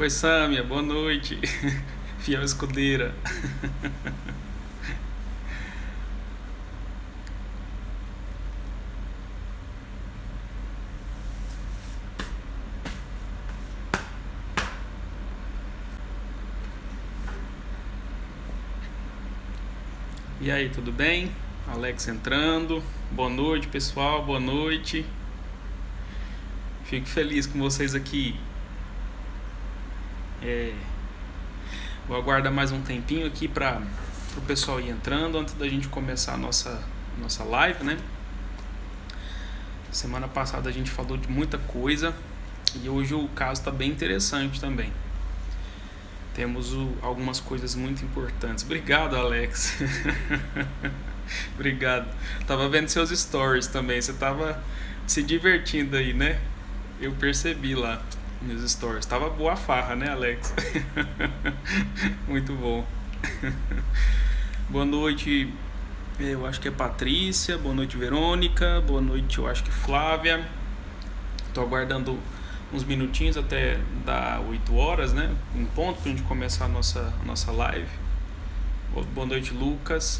Oi, Sâmia, boa noite. Fiel escudeira. E aí, tudo bem? Alex entrando. Boa noite, pessoal, boa noite. Fico feliz com vocês aqui. É, vou aguardar mais um tempinho aqui para o pessoal ir entrando antes da gente começar a nossa live, né? Semana passada a gente falou de muita coisa e hoje o caso está bem interessante também. Temos algumas coisas muito importantes. Obrigado, Alex. Obrigado. Tava vendo seus stories também. Você tava se divertindo aí, né? Eu percebi lá nos stories. Tava boa a farra, né, Alex? Muito bom. Boa noite, eu acho que é Patrícia. Boa noite, Verônica. Boa noite, eu acho que Flávia. Tô aguardando uns minutinhos até dar 8 horas, né? Em ponto, pra gente começar a nossa live. Boa noite, Lucas.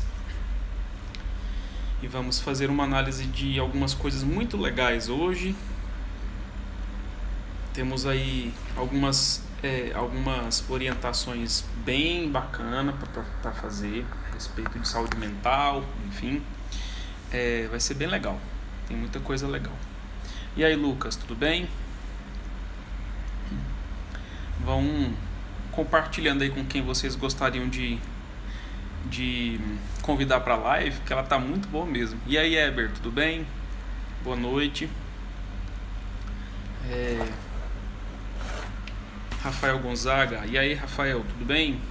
E vamos fazer uma análise de algumas coisas muito legais hoje. Temos aí algumas orientações bem bacanas para fazer a respeito de saúde mental, enfim. Vai ser bem legal. Tem muita coisa legal. E aí, Lucas, tudo bem? Vão compartilhando aí com quem vocês gostariam de convidar para a live, que ela tá muito boa mesmo. E aí, Eber, tudo bem? Boa noite. Rafael Gonzaga. E aí, Rafael, tudo bem?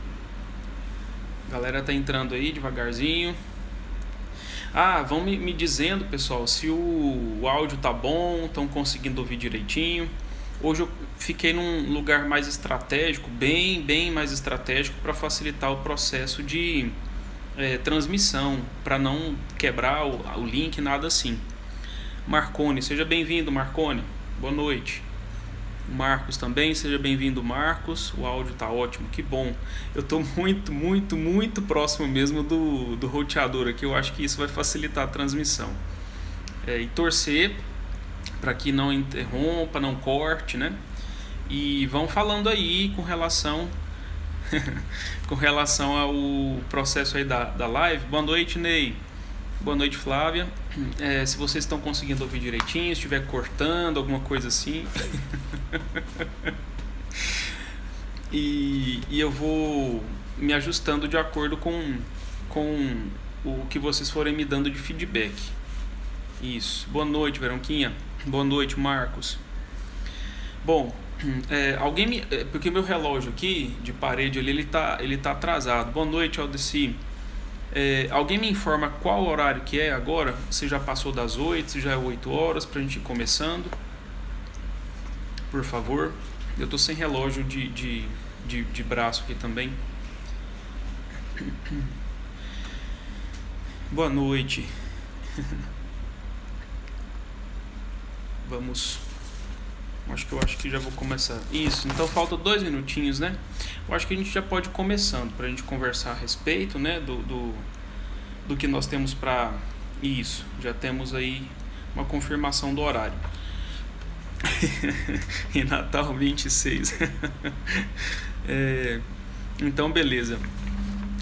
A galera tá entrando aí devagarzinho. Vão me dizendo, pessoal, se o áudio tá bom, estão conseguindo ouvir direitinho. Hoje eu fiquei num lugar mais estratégico, bem mais estratégico, para facilitar o processo de transmissão, para não quebrar o link, nada assim. Marcone, seja bem-vindo, Marcone. Boa noite. Marcos também, seja bem-vindo, Marcos. O áudio tá ótimo, que bom. Eu tô muito próximo mesmo do roteador aqui. Eu acho que isso vai facilitar a transmissão. E torcer para que não interrompa, não corte, né? E vão falando aí com relação ao processo aí da live. Boa noite, Ney. Boa noite, Flávia. Se vocês estão conseguindo ouvir direitinho, se estiver cortando, alguma coisa assim. e eu vou me ajustando de acordo com o que vocês forem me dando de feedback. Isso. Boa noite, Veronquinha. Boa noite, Marcos. Bom, porque meu relógio aqui de parede ele tá atrasado. Boa noite, Aldeci. Alguém me informa qual horário que é agora? Se já passou das 8, se já é 8 horas pra gente ir começando, por favor. Eu tô sem relógio de braço aqui também. Boa noite. Vamos. Eu acho que já vou começar. Isso, então falta 2 minutinhos, né? Eu acho que a gente já pode ir começando pra gente conversar a respeito, né? Do que nós temos pra. Isso, já temos aí uma confirmação do horário. Em Natal 26. Então, beleza.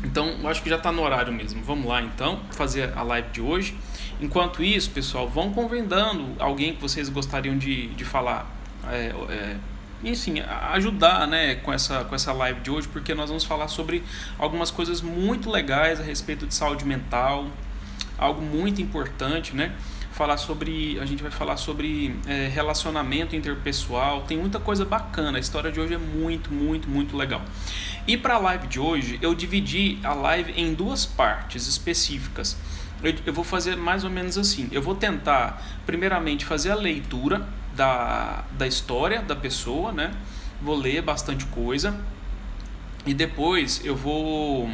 Então, eu acho que já está no horário mesmo. Vamos lá, então, fazer a live de hoje. Enquanto isso, pessoal, vão convidando alguém que vocês gostariam de falar. E sim, ajudar, né, com essa live de hoje, porque nós vamos falar sobre algumas coisas muito legais a respeito de saúde mental. Algo muito importante, né? A gente vai falar sobre relacionamento interpessoal. Tem muita coisa bacana. A história de hoje é muito legal. E para a live de hoje, eu dividi a live em 2 partes específicas. Eu vou fazer mais ou menos assim. Eu vou tentar, primeiramente, fazer a leitura da história da pessoa, né? Vou ler bastante coisa. E depois eu vou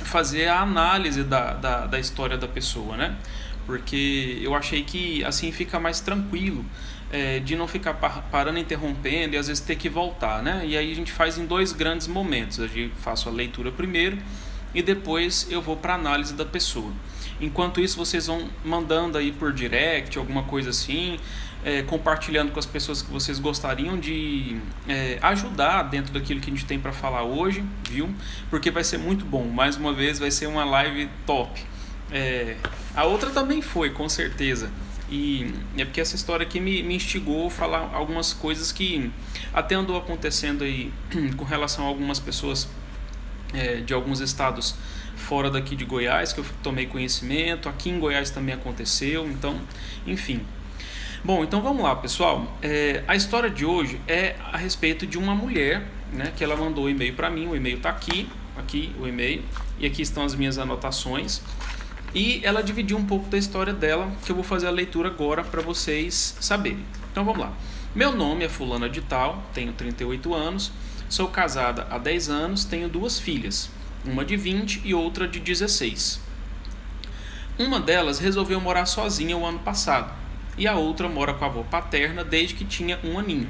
fazer a análise da história da pessoa, né? porque eu achei que assim fica mais tranquilo, de não ficar parando, interrompendo e às vezes ter que voltar, né? E aí a gente faz em dois grandes momentos. Eu faço a leitura primeiro e depois eu vou para a análise da pessoa. Enquanto isso, vocês vão mandando aí por direct, alguma coisa assim, compartilhando com as pessoas que vocês gostariam de ajudar dentro daquilo que a gente tem para falar hoje, viu? Porque vai ser muito bom. Mais uma vez, vai ser uma live top. A outra também foi, com certeza. E é porque essa história aqui me instigou a falar algumas coisas que até andou acontecendo aí com relação a algumas pessoas de alguns estados fora daqui de Goiás, que eu tomei conhecimento. Aqui em Goiás também aconteceu, então, enfim. Bom, então vamos lá, pessoal. A história de hoje é a respeito de uma mulher, né, que ela mandou um e-mail para mim. O e-mail está aqui o e-mail, e aqui estão as minhas anotações. E ela dividiu um pouco da história dela, que eu vou fazer a leitura agora para vocês saberem. Então vamos lá. Meu nome é fulana de tal, tenho 38 anos, sou casada há 10 anos, tenho 2 filhas, uma de 20 e outra de 16. Uma delas resolveu morar sozinha o ano passado, e a outra mora com a avó paterna desde que tinha 1 aninho.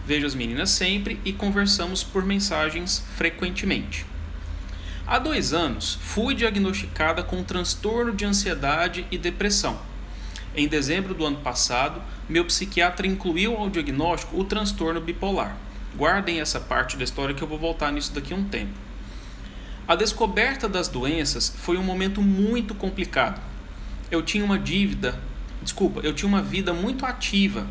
Vejo as meninas sempre e conversamos por mensagens frequentemente. Há 2 anos, fui diagnosticada com transtorno de ansiedade e depressão. Em dezembro do ano passado, meu psiquiatra incluiu ao diagnóstico o transtorno bipolar. Guardem essa parte da história que eu vou voltar nisso daqui a um tempo. A descoberta das doenças foi um momento muito complicado. Eu tinha uma vida muito ativa.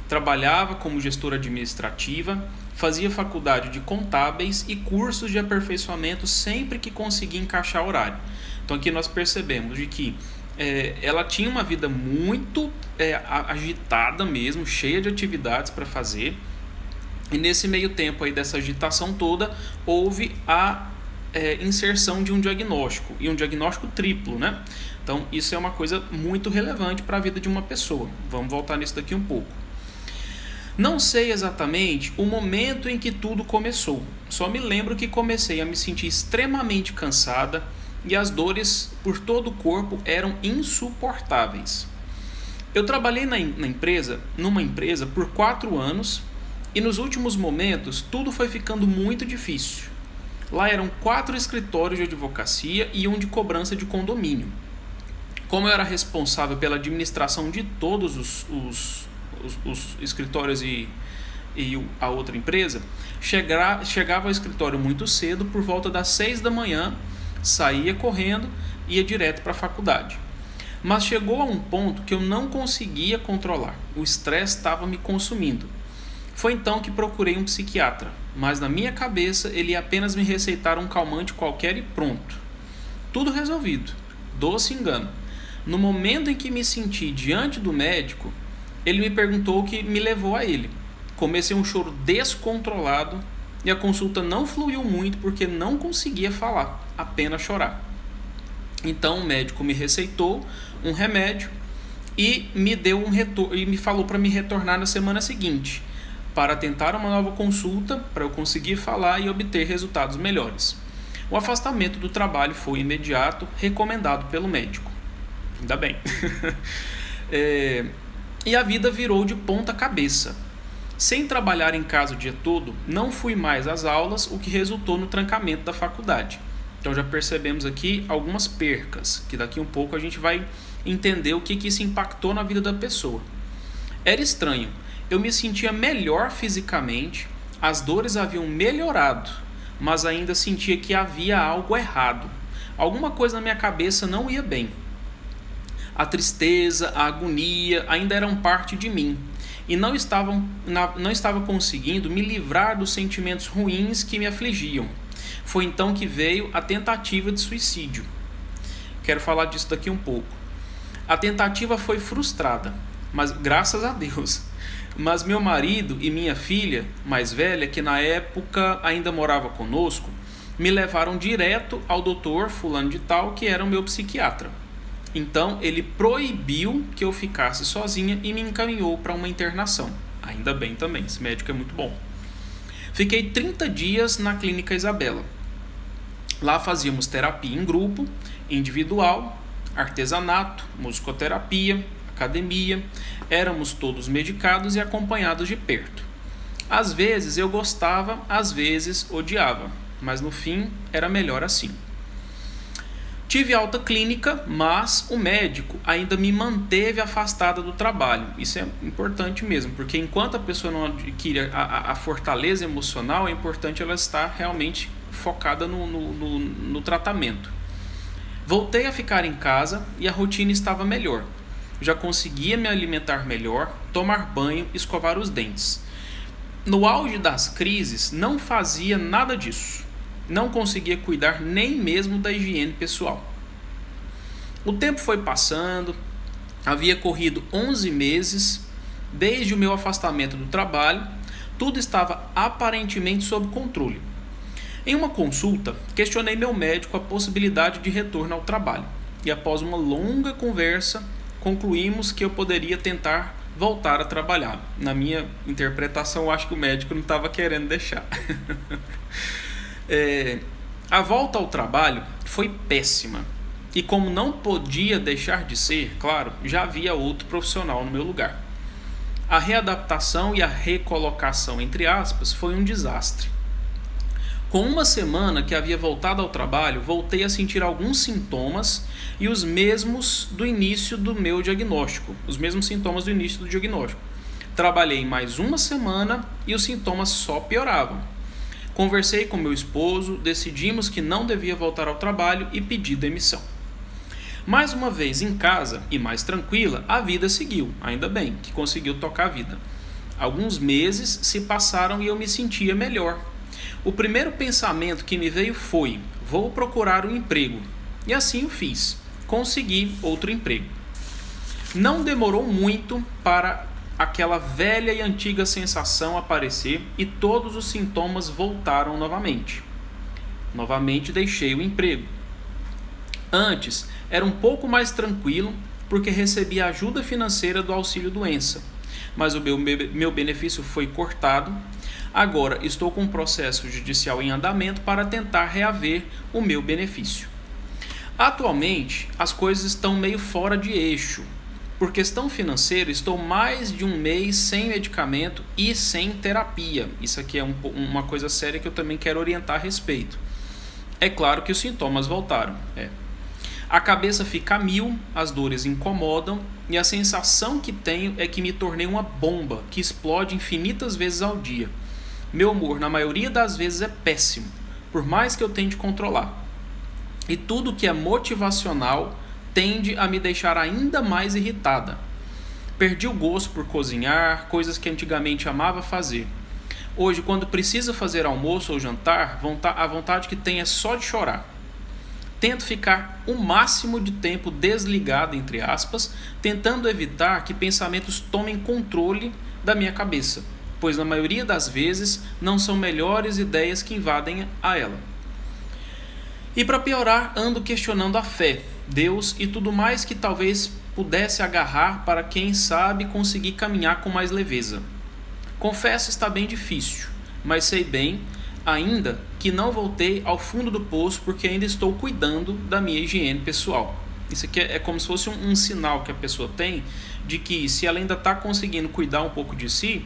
Trabalhava como gestora administrativa, fazia faculdade de contábeis e cursos de aperfeiçoamento sempre que conseguia encaixar horário. Então aqui nós percebemos de que ela tinha uma vida muito agitada mesmo, cheia de atividades para fazer. E nesse meio tempo aí dessa agitação toda, houve a inserção de um diagnóstico, e um diagnóstico triplo, né? Então isso é uma coisa muito relevante para a vida de uma pessoa. Vamos voltar nisso daqui um pouco. Não sei exatamente o momento em que tudo começou. Só me lembro que comecei a me sentir extremamente cansada e as dores por todo o corpo eram insuportáveis. Eu trabalhei numa empresa por 4 anos e nos últimos momentos tudo foi ficando muito difícil. Lá eram 4 escritórios de advocacia e um de cobrança de condomínio. Como eu era responsável pela administração de todos os escritórios e a outra empresa, chegava ao escritório muito cedo, por volta das 6 da manhã, saía correndo e ia direto para a faculdade. Mas chegou a um ponto que eu não conseguia controlar, o estresse estava me consumindo. Foi então que procurei um psiquiatra, mas na minha cabeça ele ia apenas me receitar um calmante qualquer e pronto. Tudo resolvido, doce engano. No momento em que me senti diante do médico, ele me perguntou o que me levou a ele. Comecei um choro descontrolado e a consulta não fluiu muito porque não conseguia falar, apenas chorar. Então o médico me receitou um remédio e me falou para me retornar na semana seguinte para tentar uma nova consulta para eu conseguir falar e obter resultados melhores. O afastamento do trabalho foi imediato, recomendado pelo médico. Ainda bem. E a vida virou de ponta cabeça. Sem trabalhar em casa o dia todo, não fui mais às aulas, o que resultou no trancamento da faculdade. Então já percebemos aqui algumas percas, que daqui um pouco a gente vai entender o que isso impactou na vida da pessoa. Era estranho, eu me sentia melhor fisicamente, as dores haviam melhorado, mas ainda sentia que havia algo errado. Alguma coisa na minha cabeça não ia bem. A tristeza, a agonia ainda eram parte de mim e não estava conseguindo me livrar dos sentimentos ruins que me afligiam. Foi então que veio a tentativa de suicídio. Quero falar disso daqui um pouco. A tentativa foi frustrada, mas graças a Deus. Mas meu marido e minha filha mais velha, que na época ainda morava conosco, me levaram direto ao doutor fulano de tal, que era o meu psiquiatra. Então ele proibiu que eu ficasse sozinha e me encaminhou para uma internação. Ainda bem também, esse médico é muito bom. Fiquei 30 dias na Clínica Isabela. Lá fazíamos terapia em grupo, individual, artesanato, musicoterapia, academia. Éramos todos medicados e acompanhados de perto. Às vezes eu gostava, às vezes odiava, mas no fim era melhor assim. Tive alta clínica, mas o médico ainda me manteve afastada do trabalho. Isso é importante mesmo, porque enquanto a pessoa não adquire a fortaleza emocional, é importante ela estar realmente focada no tratamento. Voltei a ficar em casa e a rotina estava melhor. Já conseguia me alimentar melhor, tomar banho, escovar os dentes. No auge das crises, não fazia nada disso. Não conseguia cuidar nem mesmo da higiene pessoal. O tempo foi passando, havia corrido 11 meses desde o meu afastamento do trabalho, tudo estava aparentemente sob controle. Em uma consulta, questionei meu médico a possibilidade de retorno ao trabalho e após uma longa conversa, concluímos que eu poderia tentar voltar a trabalhar. Na minha interpretação, eu acho que o médico não estava querendo deixar. A volta ao trabalho foi péssima. E como não podia deixar de ser, claro, já havia outro profissional no meu lugar. A readaptação e a recolocação, entre aspas, foi um desastre. Com uma semana que havia voltado ao trabalho, voltei a sentir alguns sintomas e os mesmos do início do meu diagnóstico. Os mesmos sintomas do início do diagnóstico. Trabalhei mais uma semana e os sintomas só pioravam. Conversei com meu esposo, decidimos que não devia voltar ao trabalho e pedi demissão. Mais uma vez em casa e mais tranquila, a vida seguiu, ainda bem que conseguiu tocar a vida. Alguns meses se passaram e eu me sentia melhor. O primeiro pensamento que me veio foi: vou procurar um emprego. E assim o fiz. Consegui outro emprego. Não demorou muito para aquela velha e antiga sensação aparecer e todos os sintomas voltaram novamente. Novamente deixei o emprego. Antes era um pouco mais tranquilo porque recebia ajuda financeira do auxílio-doença, mas o meu benefício foi cortado. Agora estou com um processo judicial em andamento para tentar reaver o meu benefício. Atualmente as coisas estão meio fora de eixo. Por questão financeira, estou mais de um mês sem medicamento e sem terapia. Isso aqui é uma coisa séria que eu também quero orientar a respeito. É claro que os sintomas voltaram. A cabeça fica a mil, as dores incomodam e a sensação que tenho é que me tornei uma bomba que explode infinitas vezes ao dia. Meu humor, na maioria das vezes, é péssimo, por mais que eu tente controlar. E tudo que é motivacional tende a me deixar ainda mais irritada. Perdi o gosto por cozinhar, coisas que antigamente amava fazer. Hoje, quando preciso fazer almoço ou jantar, a vontade que tenho é só de chorar. Tento ficar o máximo de tempo desligado, entre aspas, tentando evitar que pensamentos tomem controle da minha cabeça, pois na maioria das vezes não são melhores ideias que invadem a ela. E para piorar, ando questionando a fé, Deus e tudo mais que talvez pudesse agarrar para quem sabe conseguir caminhar com mais leveza. Confesso está bem difícil, mas sei bem ainda que não voltei ao fundo do poço porque ainda estou cuidando da minha higiene pessoal. Isso aqui é como se fosse um sinal que a pessoa tem de que se ela ainda está conseguindo cuidar um pouco de si,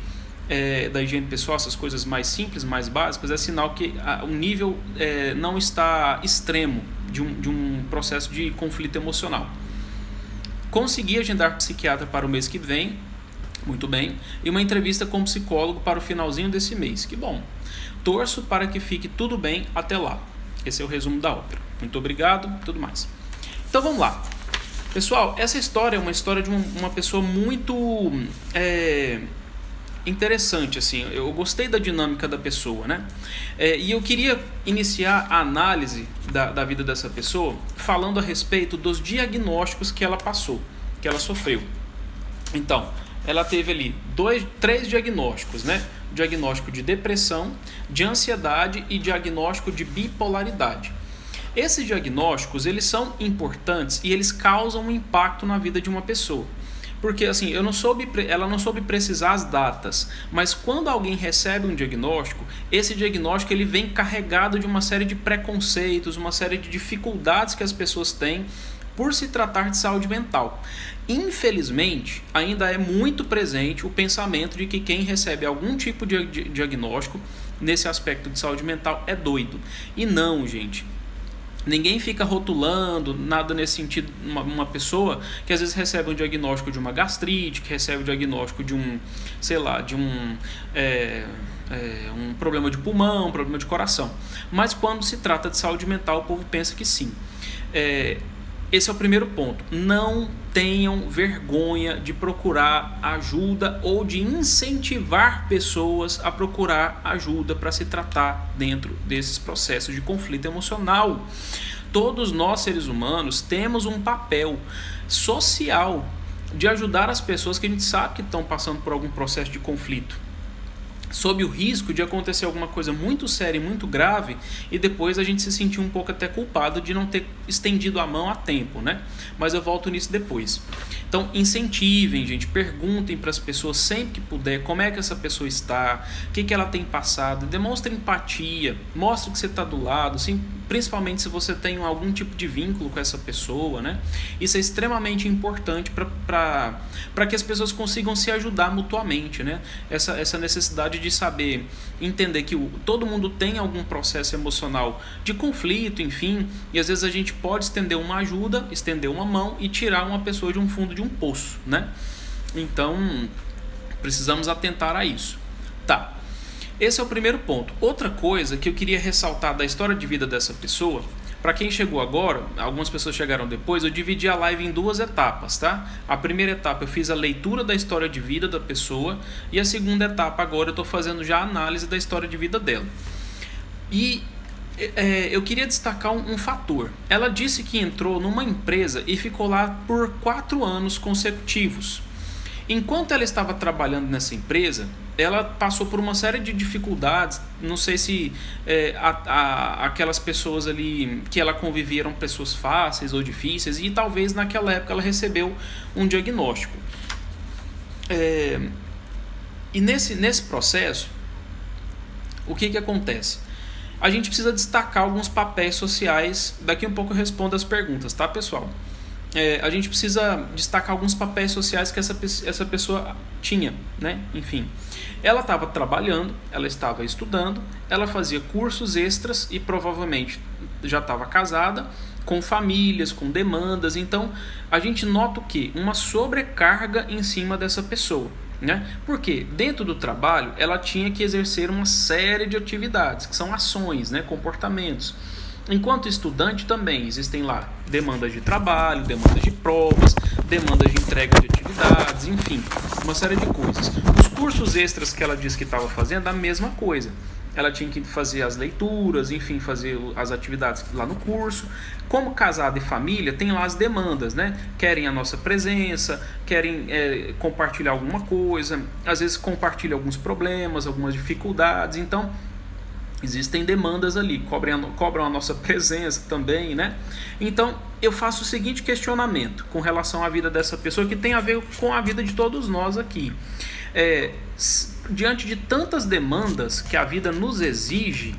da higiene pessoal, essas coisas mais simples, mais básicas, é sinal que o nível não está extremo de um processo de conflito emocional. Consegui agendar psiquiatra para o mês que vem, muito bem, e uma entrevista com psicólogo para o finalzinho desse mês, que bom. Torço para que fique tudo bem até lá. Esse é o resumo da ópera. Muito obrigado, tudo mais. Então vamos lá. Pessoal, essa história é uma história de uma pessoa muito interessante, assim. Eu gostei da dinâmica da pessoa, né? E eu queria iniciar a análise da vida dessa pessoa falando a respeito dos diagnósticos que ela passou, que ela sofreu. Então, ela teve ali 3 diagnósticos, né? Diagnóstico de depressão, de ansiedade e diagnóstico de bipolaridade. Esses diagnósticos, eles são importantes e eles causam um impacto na vida de uma pessoa. Porque assim, ela não soube precisar as datas, mas quando alguém recebe um diagnóstico, esse diagnóstico ele vem carregado de uma série de preconceitos, uma série de dificuldades que as pessoas têm por se tratar de saúde mental. Infelizmente, ainda é muito presente o pensamento de que quem recebe algum tipo de diagnóstico nesse aspecto de saúde mental é doido. E não, gente. Ninguém fica rotulando, nada nesse sentido. Uma pessoa que às vezes recebe um diagnóstico de uma gastrite, que recebe o diagnóstico de um, sei lá, de um problema de pulmão, um problema de coração. Mas quando se trata de saúde mental, o povo pensa que sim. Esse é o primeiro ponto. Não tenham vergonha de procurar ajuda ou de incentivar pessoas a procurar ajuda para se tratar dentro desses processos de conflito emocional. Todos nós, seres humanos, temos um papel social de ajudar as pessoas que a gente sabe que estão passando por algum processo de conflito, sob o risco de acontecer alguma coisa muito séria e muito grave e depois a gente se sentir um pouco até culpado de não ter estendido a mão a tempo, né? Mas eu volto nisso depois. Então, incentivem, gente, perguntem para as pessoas sempre que puder como é que essa pessoa está, o que ela tem passado, demonstre empatia, mostre que você está do lado, sim, principalmente se você tem algum tipo de vínculo com essa pessoa, né? Isso é extremamente importante para que as pessoas consigam se ajudar mutuamente, né? Essa necessidade de saber, entender que todo mundo tem algum processo emocional de conflito, enfim, e às vezes a gente pode estender uma ajuda, estender uma mão e tirar uma pessoa de um fundo de um poço, né? Então, precisamos atentar a isso. Tá. Esse é o primeiro ponto. Outra coisa que eu queria ressaltar da história de vida dessa pessoa, para quem chegou agora, algumas pessoas chegaram depois, eu dividi a live em 2 etapas, tá? A primeira etapa eu fiz a leitura da história de vida da pessoa e a segunda etapa agora eu estou fazendo já a análise da história de vida dela. E eu queria destacar um fator. Ela disse que entrou numa empresa e ficou lá por 4 anos consecutivos. Enquanto ela estava trabalhando nessa empresa, ela passou por uma série de dificuldades. Não sei se aquelas pessoas ali que ela convivia eram pessoas fáceis ou difíceis, e talvez naquela época ela recebeu um diagnóstico. E nesse processo, o que acontece? A gente precisa destacar alguns papéis sociais. Daqui um pouco eu respondo as perguntas, tá, pessoal? A gente precisa destacar alguns papéis sociais que essa pessoa tinha, né? Enfim, ela estava trabalhando, ela estava estudando, ela fazia cursos extras e provavelmente já estava casada, com famílias, com demandas. Então, a gente nota o quê? Uma sobrecarga em cima dessa pessoa, né? Porque dentro do trabalho ela tinha que exercer uma série de atividades, que são ações, né? Comportamentos. Enquanto estudante também existem lá demandas de trabalho, demandas de provas, demandas de entrega de atividades, enfim, uma série de coisas. Os cursos extras que ela disse que estava fazendo, a mesma coisa. Ela tinha que fazer as leituras, enfim, fazer as atividades lá no curso. Como casada e família, tem lá as demandas, né? Querem a nossa presença, querem compartilhar alguma coisa, às vezes compartilham alguns problemas, algumas dificuldades. Então, existem demandas ali, cobram a nossa presença também, né? Então, eu faço o seguinte questionamento com relação à vida dessa pessoa, que tem a ver com a vida de todos nós aqui. Diante de tantas demandas que a vida nos exige,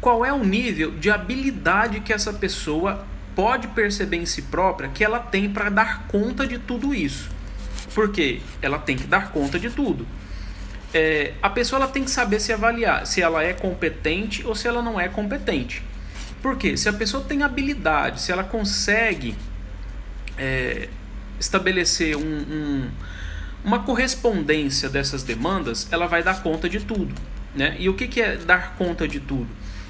qual é o nível de habilidade que essa pessoa pode perceber em si própria que ela tem para dar conta de tudo isso? Porque ela tem que dar conta de tudo. A pessoa ela tem que saber se avaliar se ela é competente ou se ela não é competente. Porque se a pessoa tem habilidade, se ela consegue estabelecer uma correspondência dessas demandas, ela vai dar conta de tudo, né? E o que é dar conta de tudo?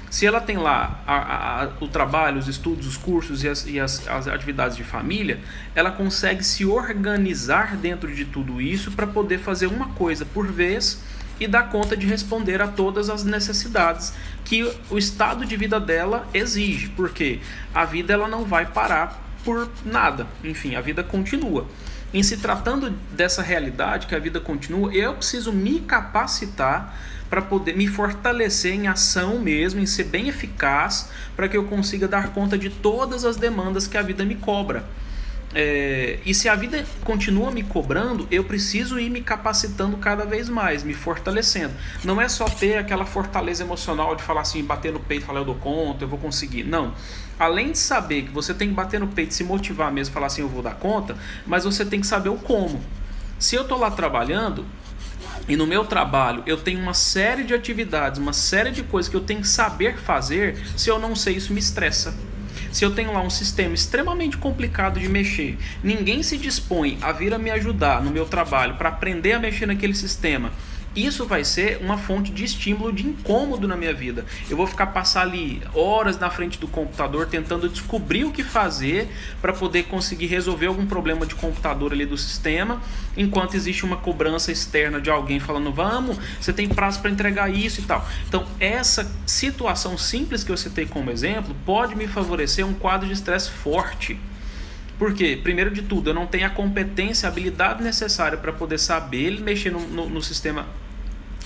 Se ela tem lá o trabalho, os estudos, os cursos e as atividades de família, ela consegue se organizar dentro de tudo isso para poder fazer uma coisa por vez e dar conta de responder a todas as necessidades que o estado de vida dela exige, porque a vida ela não vai parar por nada, enfim, a vida continua. Em se tratando dessa realidade, que a vida continua, eu preciso me capacitar para poder me fortalecer em ação mesmo, em ser bem eficaz, para que eu consiga dar conta de todas as demandas que a vida me cobra. E se a vida continua me cobrando, eu preciso ir me capacitando cada vez mais, me fortalecendo. Não é só ter aquela fortaleza emocional de falar assim, bater no peito e falar eu dou conta, eu vou conseguir. Não. Além de saber que você tem que bater no peito, se motivar mesmo, falar assim eu vou dar conta, mas você tem que saber o como. Se eu estou lá trabalhando, e no meu trabalho eu tenho uma série de atividades, uma série de coisas que eu tenho que saber fazer, se eu não sei, isso me estressa. Se eu tenho lá um sistema extremamente complicado de mexer, ninguém se dispõe a vir a me ajudar no meu trabalho para aprender a mexer naquele sistema, isso vai ser uma fonte de estímulo, de incômodo na minha vida. Eu vou passar ali horas na frente do computador tentando descobrir o que fazer para poder conseguir resolver algum problema de computador ali do sistema, enquanto existe uma cobrança externa de alguém falando, vamos, você tem prazo para entregar isso e tal. Então essa situação simples que eu citei como exemplo pode me favorecer um quadro de estresse forte. Por quê? Primeiro de tudo, eu não tenho a competência, a habilidade necessária para poder saber mexer no sistema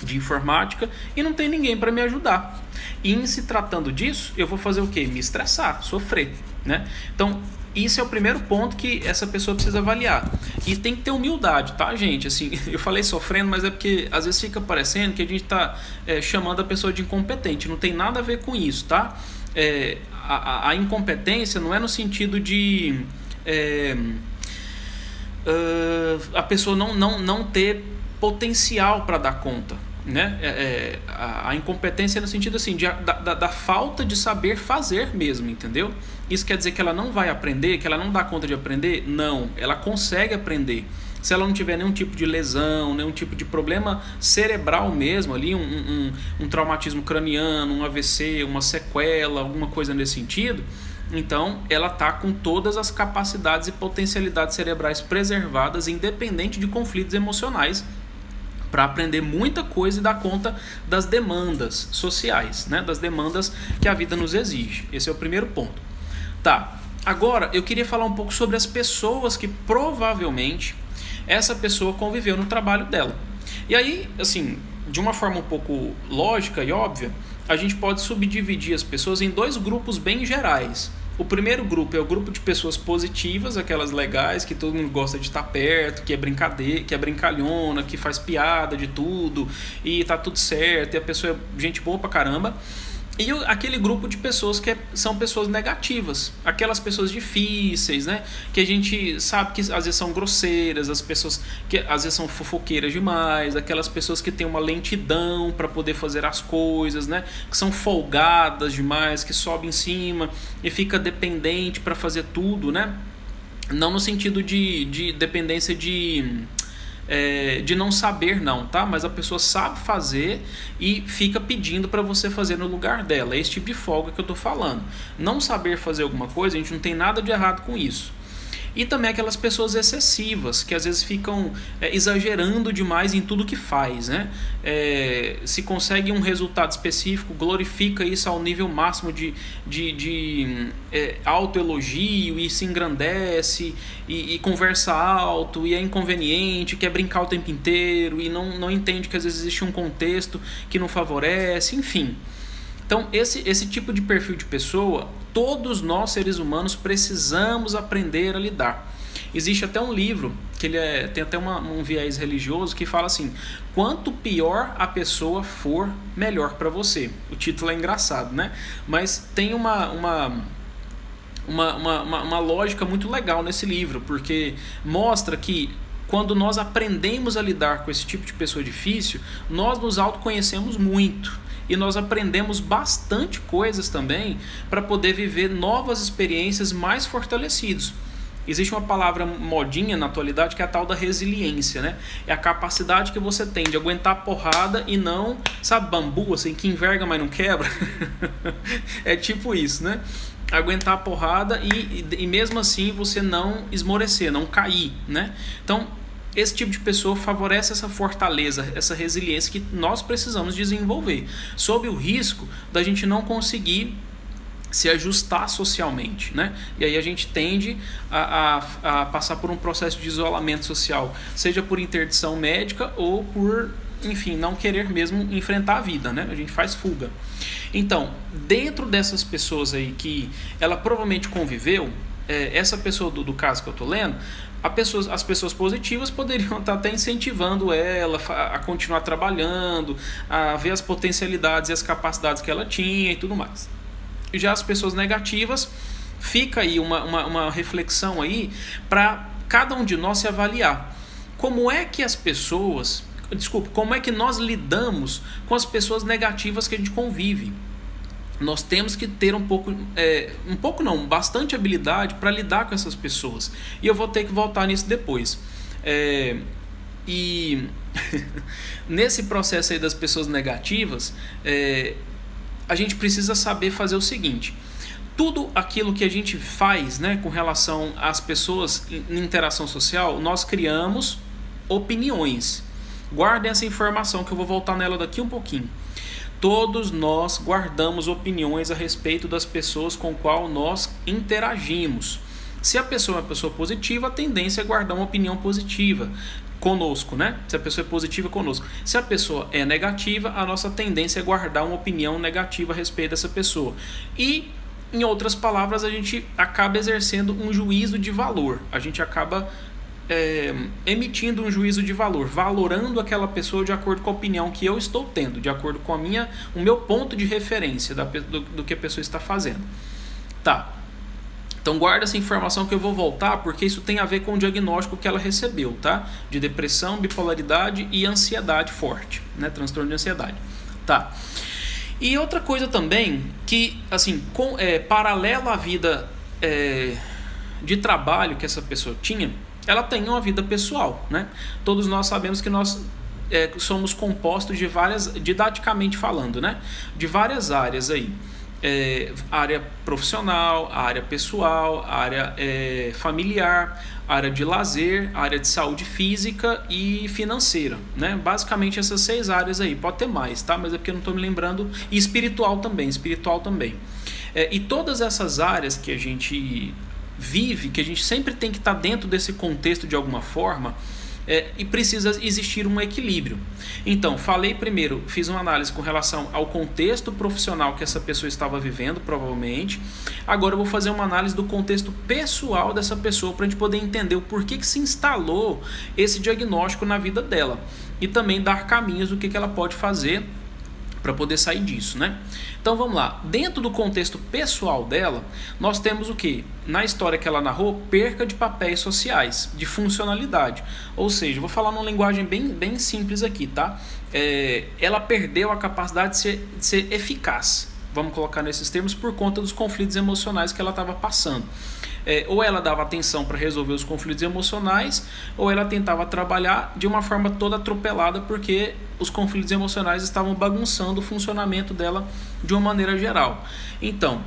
de informática e não tem ninguém para me ajudar. E em se tratando disso, eu vou fazer o quê? Me estressar, sofrer, né? Então, isso é o primeiro ponto que essa pessoa precisa avaliar. E tem que ter humildade, tá, gente? Assim, eu falei sofrendo, mas é porque às vezes fica parecendo que a gente está chamando a pessoa de incompetente. Não tem nada a ver com isso, tá? A incompetência não é no sentido de a pessoa não ter potencial para dar conta, né? A incompetência é no sentido assim, da falta de saber fazer mesmo, entendeu? Isso quer dizer que ela não vai aprender, que ela não dá conta de aprender? Não, ela consegue aprender. Se ela não tiver nenhum tipo de lesão, nenhum tipo de problema cerebral mesmo, ali um traumatismo craniano, um AVC, uma sequela, alguma coisa nesse sentido, então ela está com todas as capacidades e potencialidades cerebrais preservadas, independente de conflitos emocionais, para aprender muita coisa e dar conta das demandas sociais, né? Das demandas que a vida nos exige. Esse é o primeiro ponto. Tá, agora eu queria falar um pouco sobre as pessoas que provavelmente essa pessoa conviveu no trabalho dela. E aí, assim, de uma forma um pouco lógica e óbvia, a gente pode subdividir as pessoas em dois grupos bem gerais. O primeiro grupo é o grupo de pessoas positivas, aquelas legais, que todo mundo gosta de estar perto, que é brincadeira, que é brincalhona, que faz piada de tudo e tá tudo certo, e a pessoa é gente boa pra caramba. E aquele grupo de pessoas que são pessoas negativas, aquelas pessoas difíceis, né? Que a gente sabe que às vezes são grosseiras, as pessoas que às vezes são fofoqueiras demais, aquelas pessoas que têm uma lentidão para poder fazer as coisas, né? Que são folgadas demais, que sobem em cima e fica dependente para fazer tudo, né? Não no sentido de dependência de não saber não, tá? Mas a pessoa sabe fazer e fica pedindo para você fazer no lugar dela. É esse tipo de folga que eu tô falando. Não saber fazer alguma coisa, a gente não tem nada de errado com isso. E também aquelas pessoas excessivas, que às vezes ficam exagerando demais em tudo que faz, né? Se consegue um resultado específico, glorifica isso ao nível máximo de autoelogio e se engrandece e conversa alto e é inconveniente, quer brincar o tempo inteiro e não entende que às vezes existe um contexto que não favorece, enfim. Então, esse tipo de perfil de pessoa, todos nós seres humanos precisamos aprender a lidar. Existe até um livro, que tem até um viés religioso, que fala assim, quanto pior a pessoa for, melhor para você. O título é engraçado, né? Mas tem uma lógica muito legal nesse livro, porque mostra que quando nós aprendemos a lidar com esse tipo de pessoa difícil, nós nos autoconhecemos muito. E nós aprendemos bastante coisas também para poder viver novas experiências mais fortalecidos. Existe uma palavra modinha na atualidade que é a tal da resiliência, né? É a capacidade que você tem de aguentar a porrada e não, sabe, bambu, assim, que enverga, mas não quebra? É tipo isso, né? Aguentar a porrada e mesmo assim você não esmorecer, não cair, né? Então, esse tipo de pessoa favorece essa fortaleza, essa resiliência que nós precisamos desenvolver, sob o risco da gente não conseguir se ajustar socialmente, né? E aí a gente tende a passar por um processo de isolamento social, seja por interdição médica ou por, enfim, não querer mesmo enfrentar a vida, né? A gente faz fuga. Então, dentro dessas pessoas aí que ela provavelmente conviveu, essa pessoa do caso que eu estou lendo, as pessoas positivas poderiam estar até incentivando ela a continuar trabalhando, a ver as potencialidades e as capacidades que ela tinha e tudo mais. Já as pessoas negativas, fica aí uma reflexão aí para cada um de nós se avaliar. Como é que como é que nós lidamos com as pessoas negativas que a gente convive? Nós temos que ter bastante habilidade para lidar com essas pessoas. E eu vou ter que voltar nisso depois. E nesse processo aí das pessoas negativas, a gente precisa saber fazer o seguinte: tudo aquilo que a gente faz, né, com relação às pessoas em interação social, nós criamos opiniões. Guardem essa informação que eu vou voltar nela daqui um pouquinho. Todos nós guardamos opiniões a respeito das pessoas com qual nós interagimos. Se a pessoa é uma pessoa positiva, a tendência é guardar uma opinião positiva conosco, né? Se a pessoa é positiva, conosco. Se a pessoa é negativa, a nossa tendência é guardar uma opinião negativa a respeito dessa pessoa. E, em outras palavras, a gente acaba exercendo um juízo de valor. A gente acaba emitindo um juízo de valor, valorando aquela pessoa de acordo com a opinião que eu estou tendo, de acordo com o meu ponto de referência do que a pessoa está fazendo. Tá. Então guarda essa informação que eu vou voltar, porque isso tem a ver com o diagnóstico que ela recebeu, tá? De depressão, bipolaridade e ansiedade forte, né? Transtorno de ansiedade. Tá. E outra coisa também, que assim, paralela à vida de trabalho que essa pessoa tinha, ela tem uma vida pessoal, né? Todos nós sabemos que nós somos compostos de várias, didaticamente falando, né? De várias áreas aí. Área profissional, área pessoal, área familiar, área de lazer, área de saúde física e financeira, né? Basicamente essas 6 áreas aí, pode ter mais, tá? Mas é porque eu não estou me lembrando. E espiritual também. E todas essas áreas que a gente vive, que a gente sempre tem que estar dentro desse contexto de alguma forma, e precisa existir um equilíbrio. Então, fiz uma análise com relação ao contexto profissional que essa pessoa estava vivendo, provavelmente. Agora eu vou fazer uma análise do contexto pessoal dessa pessoa, para a gente poder entender o porquê que se instalou esse diagnóstico na vida dela, e também dar caminhos do que ela pode fazer para poder sair disso, né? Então vamos lá. Dentro do contexto pessoal dela, nós temos o quê? Na história que ela narrou, perca de papéis sociais, de funcionalidade. Ou seja, vou falar numa linguagem bem simples aqui, tá? Ela perdeu a capacidade de ser eficaz, vamos colocar nesses termos, por conta dos conflitos emocionais que ela estava passando. Ou ela dava atenção para resolver os conflitos emocionais, ou ela tentava trabalhar de uma forma toda atropelada, porque os conflitos emocionais estavam bagunçando o funcionamento dela de uma maneira geral. Então,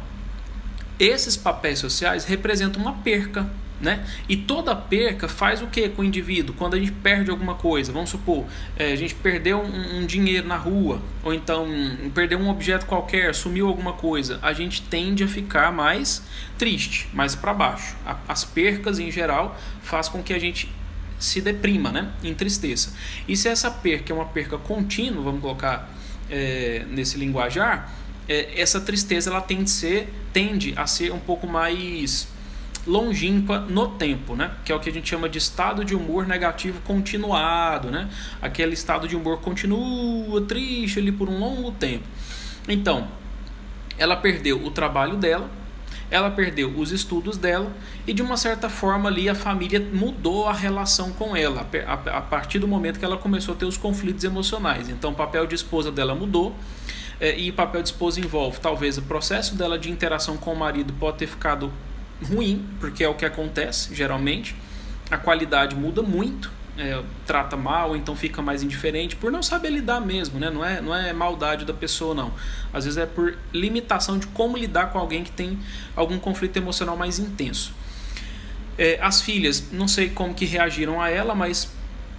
esses papéis sociais representam uma perca, né? E toda perca faz o que com o indivíduo? Quando a gente perde alguma coisa, vamos supor, a gente perdeu um dinheiro na rua, ou então perdeu um objeto qualquer, sumiu alguma coisa, a gente tende a ficar mais triste, mais para baixo. As percas em geral faz com que a gente se deprima, né? Entristeça. E se essa perca é uma perca contínua, vamos colocar nesse linguajar, essa tristeza ela tende a ser um pouco mais longínqua no tempo, né? Que é o que a gente chama de estado de humor negativo continuado, né? Aquele estado de humor continua triste ali por um longo tempo. Então, ela perdeu o trabalho dela, ela perdeu os estudos dela, e de uma certa forma ali a família mudou a relação com ela a partir do momento que ela começou a ter os conflitos emocionais. Então o papel de esposa dela mudou, e o papel de esposa envolve talvez o processo dela de interação com o marido pode ter ficado ruim, porque é o que acontece geralmente. A qualidade muda muito, trata mal, então fica mais indiferente por não saber lidar mesmo, né? Não é maldade da pessoa, não. Às vezes é por limitação de como lidar com alguém que tem algum conflito emocional mais intenso. As filhas, não sei como que reagiram a ela, mas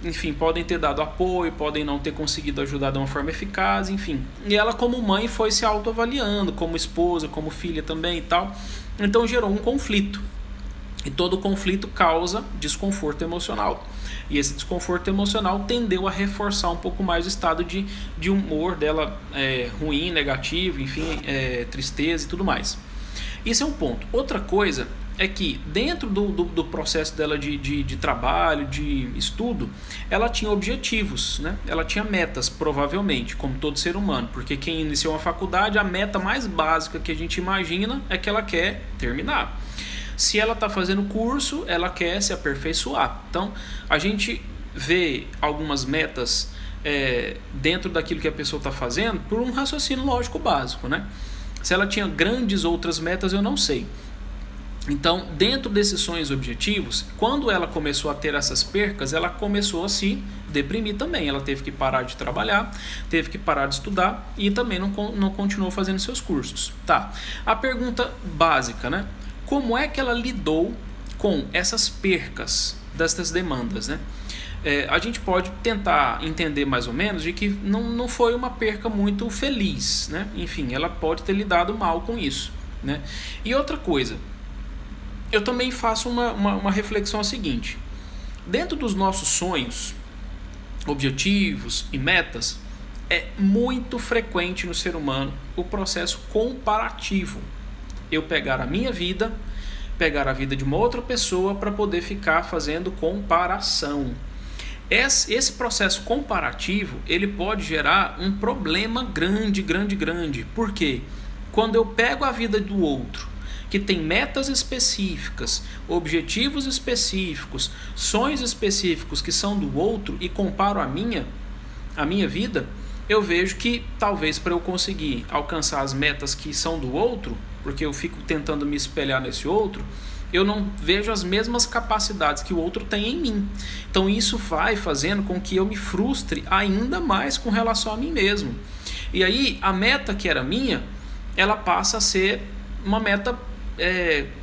enfim, podem ter dado apoio, podem não ter conseguido ajudar de uma forma eficaz, enfim. E ela, como mãe, foi se autoavaliando, como esposa, como filha também e tal. Então gerou um conflito. E todo conflito causa desconforto emocional. E esse desconforto emocional tendeu a reforçar um pouco mais o estado de humor dela, ruim, negativo, enfim, tristeza e tudo mais. Isso é um ponto. Outra coisa é que dentro do processo dela de trabalho, de estudo, ela tinha objetivos, né? Ela tinha metas, provavelmente, como todo ser humano, porque quem iniciou uma faculdade, a meta mais básica que a gente imagina é que ela quer terminar. Se ela está fazendo curso, ela quer se aperfeiçoar. Então, a gente vê algumas metas dentro daquilo que a pessoa está fazendo por um raciocínio lógico básico, né? Se ela tinha grandes outras metas, eu não sei. Então, dentro desses sonhos e objetivos, quando ela começou a ter essas percas, ela começou a se deprimir também. Ela teve que parar de trabalhar, teve que parar de estudar e também não continuou fazendo seus cursos. Tá. A pergunta básica, né? Como é que ela lidou com essas percas dessas demandas, né? A gente pode tentar entender mais ou menos de que não foi uma perca muito feliz, né? Enfim, ela pode ter lidado mal com isso, né? E outra coisa, eu também faço uma reflexão seguinte: dentro dos nossos sonhos, objetivos e metas, é muito frequente no ser humano o processo comparativo. Eu pegar a minha vida, pegar a vida de uma outra pessoa para poder ficar fazendo comparação. Esse processo comparativo, ele pode gerar um problema grande. Por quê? Quando eu pego a vida do outro, que tem metas específicas, objetivos específicos, sonhos específicos que são do outro e comparo a minha vida, eu vejo que talvez para eu conseguir alcançar as metas que são do outro, porque eu fico tentando me espelhar nesse outro, eu não vejo as mesmas capacidades que o outro tem em mim. Então isso vai fazendo com que eu me frustre ainda mais com relação a mim mesmo. E aí a meta que era minha, ela passa a ser uma meta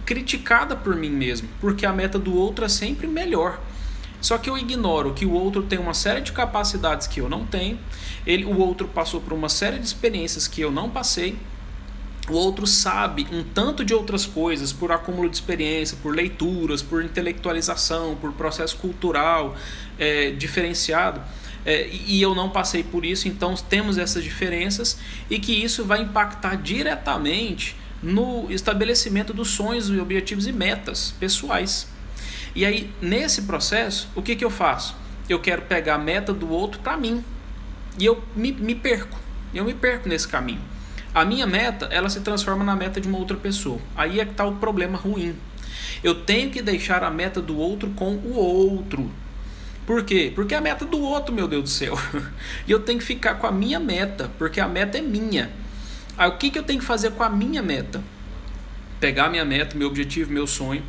criticada por mim mesmo, porque a meta do outro é sempre melhor. Só que eu ignoro que o outro tem uma série de capacidades que eu não tenho, o outro passou por uma série de experiências que eu não passei, o outro sabe um tanto de outras coisas por acúmulo de experiência, por leituras, por intelectualização, por processo cultural diferenciado, e eu não passei por isso. Então temos essas diferenças e que isso vai impactar diretamente no estabelecimento dos sonhos, objetivos e metas pessoais. E aí, nesse processo, o que eu faço? Eu quero pegar a meta do outro para mim. E eu me perco. Eu me perco nesse caminho. A minha meta, ela se transforma na meta de uma outra pessoa. Aí é que está o problema ruim. Eu tenho que deixar a meta do outro com o outro. Por quê? Porque a meta do outro, meu Deus do céu. E eu tenho que ficar com a minha meta, porque a meta é minha. Aí o que eu tenho que fazer com a minha meta? Pegar a minha meta, meu objetivo, meu sonho,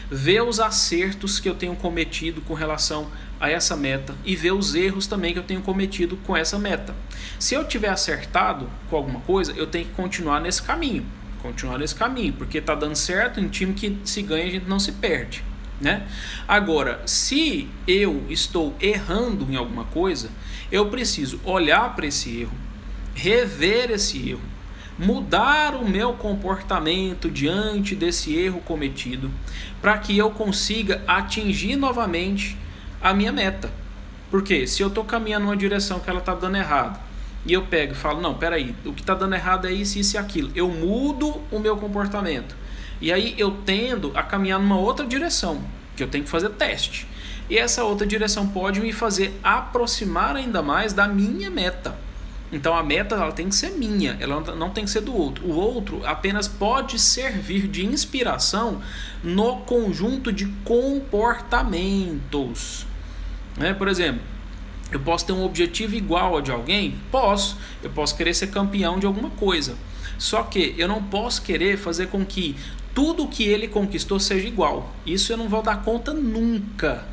ver os acertos que eu tenho cometido com relação a essa meta e ver os erros também que eu tenho cometido com essa meta. Se eu tiver acertado com alguma coisa, eu tenho que continuar nesse caminho, porque está dando certo. Em time que se ganha, a gente não se perde, né? Agora, se eu estou errando em alguma coisa, eu preciso olhar para esse erro, rever esse erro, mudar o meu comportamento diante desse erro cometido, para que eu consiga atingir novamente a minha meta. Porque se eu estou caminhando numa direção que ela está dando errado, e eu pego e falo, não, peraí, o que está dando errado é isso, isso e aquilo, eu mudo o meu comportamento, e aí eu tendo a caminhar numa outra direção, que eu tenho que fazer teste, e essa outra direção pode me fazer aproximar ainda mais da minha meta. Então a meta, ela tem que ser minha, ela não tem que ser do outro. O outro apenas pode servir de inspiração no conjunto de comportamentos, né? Por exemplo, eu posso ter um objetivo igual ao de alguém? Posso. Eu posso querer ser campeão de alguma coisa. Só que eu não posso querer fazer com que tudo que ele conquistou seja igual. Isso eu não vou dar conta nunca.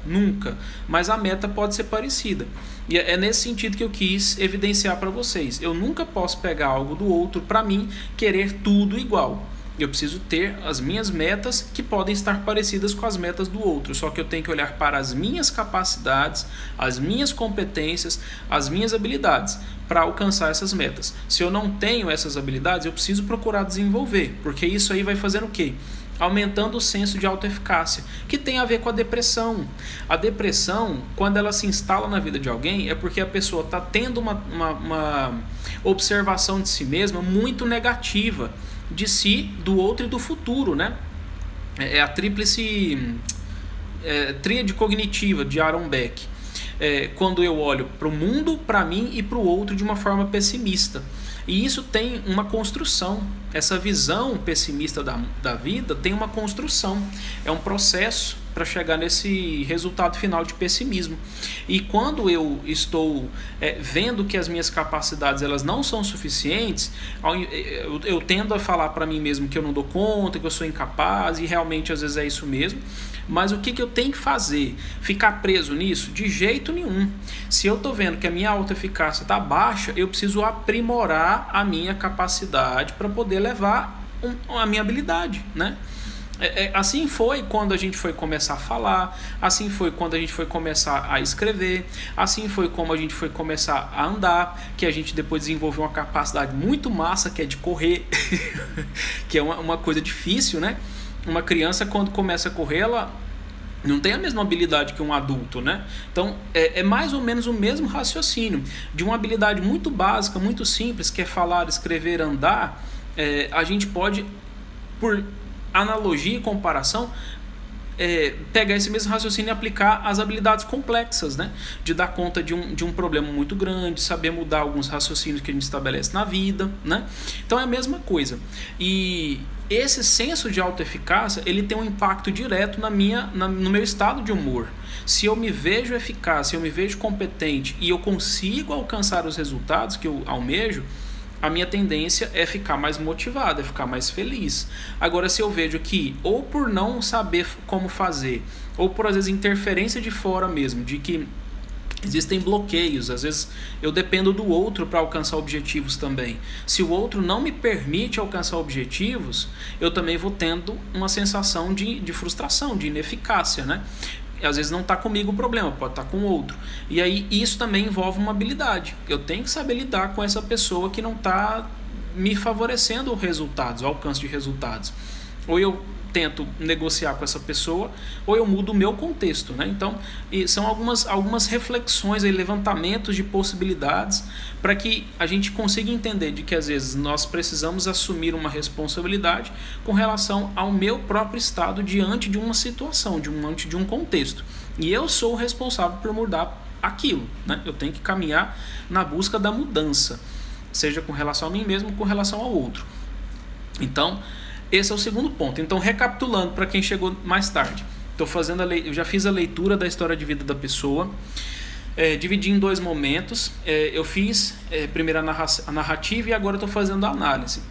Mas a meta pode ser parecida. E é nesse sentido que eu quis evidenciar para vocês. Eu nunca posso pegar algo do outro para mim, querer tudo igual. Eu preciso ter as minhas metas que podem estar parecidas com as metas do outro. Só que eu tenho que olhar para as minhas capacidades, as minhas competências, as minhas habilidades para alcançar essas metas. Se eu não tenho essas habilidades, eu preciso procurar desenvolver, porque isso aí vai fazendo o quê? Aumentando o senso de autoeficácia, que tem a ver com a depressão. A depressão, quando ela se instala na vida de alguém, é porque a pessoa está tendo uma observação de si mesma muito negativa, de si, do outro e do futuro, né? É a tríplice tríade cognitiva de Aaron Beck. Quando eu olho para o mundo, para mim e para o outro de uma forma pessimista. E isso tem uma construção. Essa visão pessimista da vida tem uma construção. É um processo para chegar nesse resultado final de pessimismo. E quando eu estou vendo que as minhas capacidades elas não são suficientes, eu tendo a falar para mim mesmo que eu não dou conta, que eu sou incapaz, e realmente às vezes é isso mesmo. Mas o que eu tenho que fazer? Ficar preso nisso? De jeito nenhum. Se eu estou vendo que a minha autoeficácia está baixa, eu preciso aprimorar a minha capacidade para poder levar a minha habilidade, né? Assim foi quando a gente foi começar a falar, assim foi quando a gente foi começar a escrever, assim foi como a gente foi começar a andar, que a gente depois desenvolveu uma capacidade muito massa, que é de correr, que é uma coisa difícil, né? Uma criança, quando começa a correr, ela não tem a mesma habilidade que um adulto, né? Então, é mais ou menos o mesmo raciocínio. De uma habilidade muito básica, muito simples, que é falar, escrever, andar, a gente pode, por analogia e comparação, pegar esse mesmo raciocínio e aplicar às habilidades complexas, né? De dar conta de um problema muito grande, saber mudar alguns raciocínios que a gente estabelece na vida, né? Então é a mesma coisa. E esse senso de autoeficácia, ele tem um impacto direto no meu estado de humor. Se eu me vejo eficaz, se eu me vejo competente e eu consigo alcançar os resultados que eu almejo, a minha tendência é ficar mais motivado, é ficar mais feliz. Agora, se eu vejo que, ou por não saber como fazer, ou por, às vezes, interferência de fora mesmo, de que existem bloqueios, às vezes eu dependo do outro para alcançar objetivos também. Se o outro não me permite alcançar objetivos, eu também vou tendo uma sensação de frustração, de ineficácia, né? Às vezes não está comigo o problema, pode estar com o outro. E aí isso também envolve uma habilidade. Eu tenho que saber lidar com essa pessoa que não está me favorecendo resultados, o alcance de resultados. Ou eu tento negociar com essa pessoa, ou eu mudo o meu contexto, né? Então, são algumas reflexões, levantamentos de possibilidades para que a gente consiga entender de que às vezes nós precisamos assumir uma responsabilidade com relação ao meu próprio estado diante de uma situação, diante de um contexto. E eu sou o responsável por mudar aquilo, né? Eu tenho que caminhar na busca da mudança, seja com relação a mim mesmo ou com relação ao outro. Então, esse é o segundo ponto. Então, recapitulando para quem chegou mais tarde, eu já fiz a leitura da história de vida da pessoa, dividi em 2 momentos. Eu fiz primeiro a narrativa e agora estou fazendo a análise.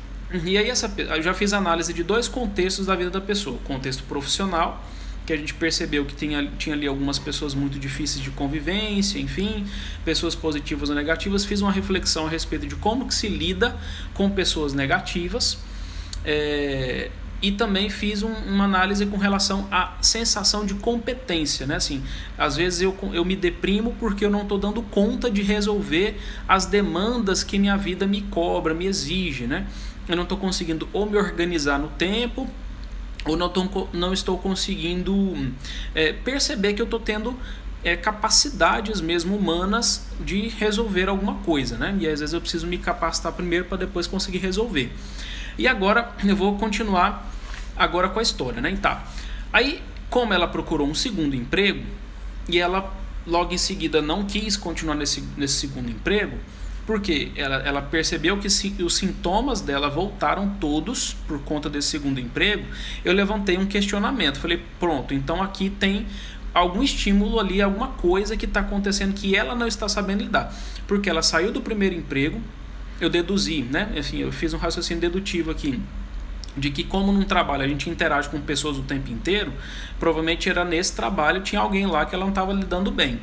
E aí eu já fiz a análise de 2 contextos da vida da pessoa. O contexto profissional, que a gente percebeu que tinha ali algumas pessoas muito difíceis de convivência, enfim, pessoas positivas ou negativas. Fiz uma reflexão a respeito de como que se lida com pessoas negativas. E também fiz uma análise com relação à sensação de competência, né? Assim, às vezes eu me deprimo porque eu não estou dando conta de resolver as demandas que minha vida me cobra, me exige, né? Eu não estou conseguindo ou me organizar no tempo, ou não estou conseguindo perceber que eu estou tendo capacidades mesmo humanas de resolver alguma coisa, né? E às vezes eu preciso me capacitar primeiro para depois conseguir resolver. E agora eu vou continuar agora com a história, né? Então, aí, como ela procurou um segundo emprego e ela logo em seguida não quis continuar nesse segundo emprego, porque ela percebeu que os sintomas dela voltaram todos por conta desse segundo emprego, eu levantei um questionamento. Falei, pronto, então aqui tem algum estímulo ali, alguma coisa que está acontecendo que ela não está sabendo lidar. Porque ela saiu do primeiro emprego, eu deduzi, né? Assim, eu fiz um raciocínio dedutivo aqui, de que como num trabalho a gente interage com pessoas o tempo inteiro, provavelmente era nesse trabalho, tinha alguém lá que ela não estava lidando bem.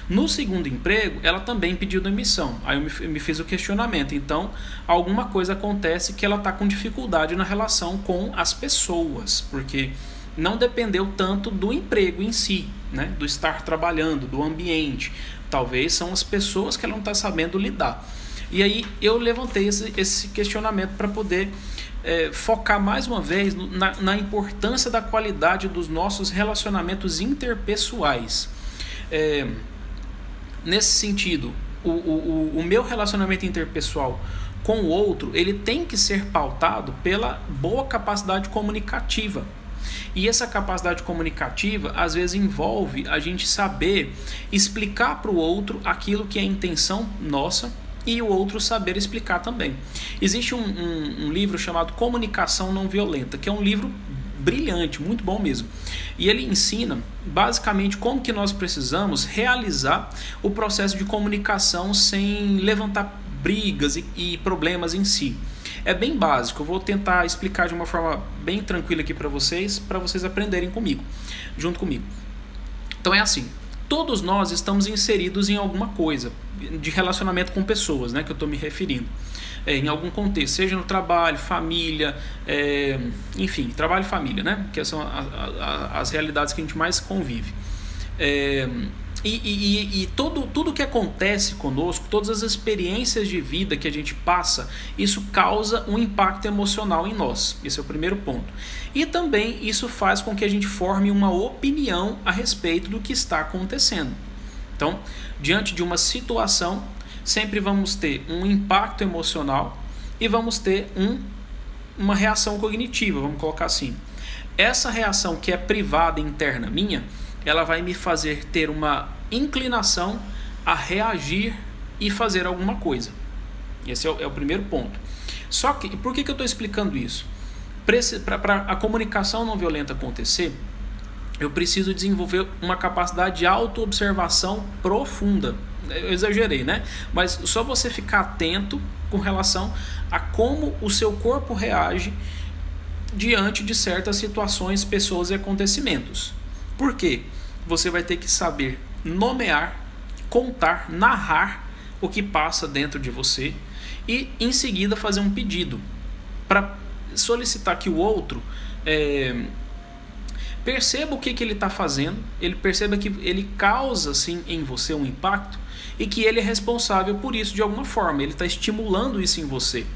No segundo emprego, ela também pediu demissão. Aí eu me fiz o questionamento. Então, alguma coisa acontece que ela está com dificuldade na relação com as pessoas, porque não dependeu tanto do emprego em si, né? Do estar trabalhando, do ambiente. Talvez são as pessoas que ela não está sabendo lidar. E aí eu levantei esse questionamento para poder focar mais uma vez na importância da qualidade dos nossos relacionamentos interpessoais. Nesse sentido, o meu relacionamento interpessoal com o outro, ele tem que ser pautado pela boa capacidade comunicativa. E essa capacidade comunicativa às vezes envolve a gente saber explicar para o outro aquilo que é a intenção nossa e o outro saber explicar também. Existe um livro chamado Comunicação Não Violenta, que é um livro brilhante, muito bom mesmo. E ele ensina basicamente como que nós precisamos realizar o processo de comunicação sem levantar brigas e problemas em si. É bem básico, eu vou tentar explicar de uma forma bem tranquila aqui para vocês aprenderem comigo, junto comigo. Então é assim, todos nós estamos inseridos em alguma coisa de relacionamento com pessoas, né, que eu estou me referindo. Em algum contexto, seja no trabalho, família, enfim, trabalho e família, né? Que são as realidades que a gente mais convive. E tudo que acontece conosco, todas as experiências de vida que a gente passa, isso causa um impacto emocional em nós. Esse é o primeiro ponto. E também isso faz com que a gente forme uma opinião a respeito do que está acontecendo. Então, diante de uma situação, sempre vamos ter um impacto emocional e vamos ter uma reação cognitiva, vamos colocar assim. Essa reação que é privada interna minha, ela vai me fazer ter uma inclinação a reagir e fazer alguma coisa. Esse é o primeiro ponto. Só que, por que eu estou explicando isso? Para a comunicação não violenta acontecer, eu preciso desenvolver uma capacidade de autoobservação profunda. Eu exagerei, né? Mas só você ficar atento com relação a como o seu corpo reage diante de certas situações, pessoas e acontecimentos. Por quê? Você vai ter que saber nomear, contar, narrar o que passa dentro de você e em seguida fazer um pedido para solicitar que o outro perceba o que ele está fazendo, ele perceba que ele causa sim em você um impacto e que ele é responsável por isso de alguma forma, ele está estimulando isso em você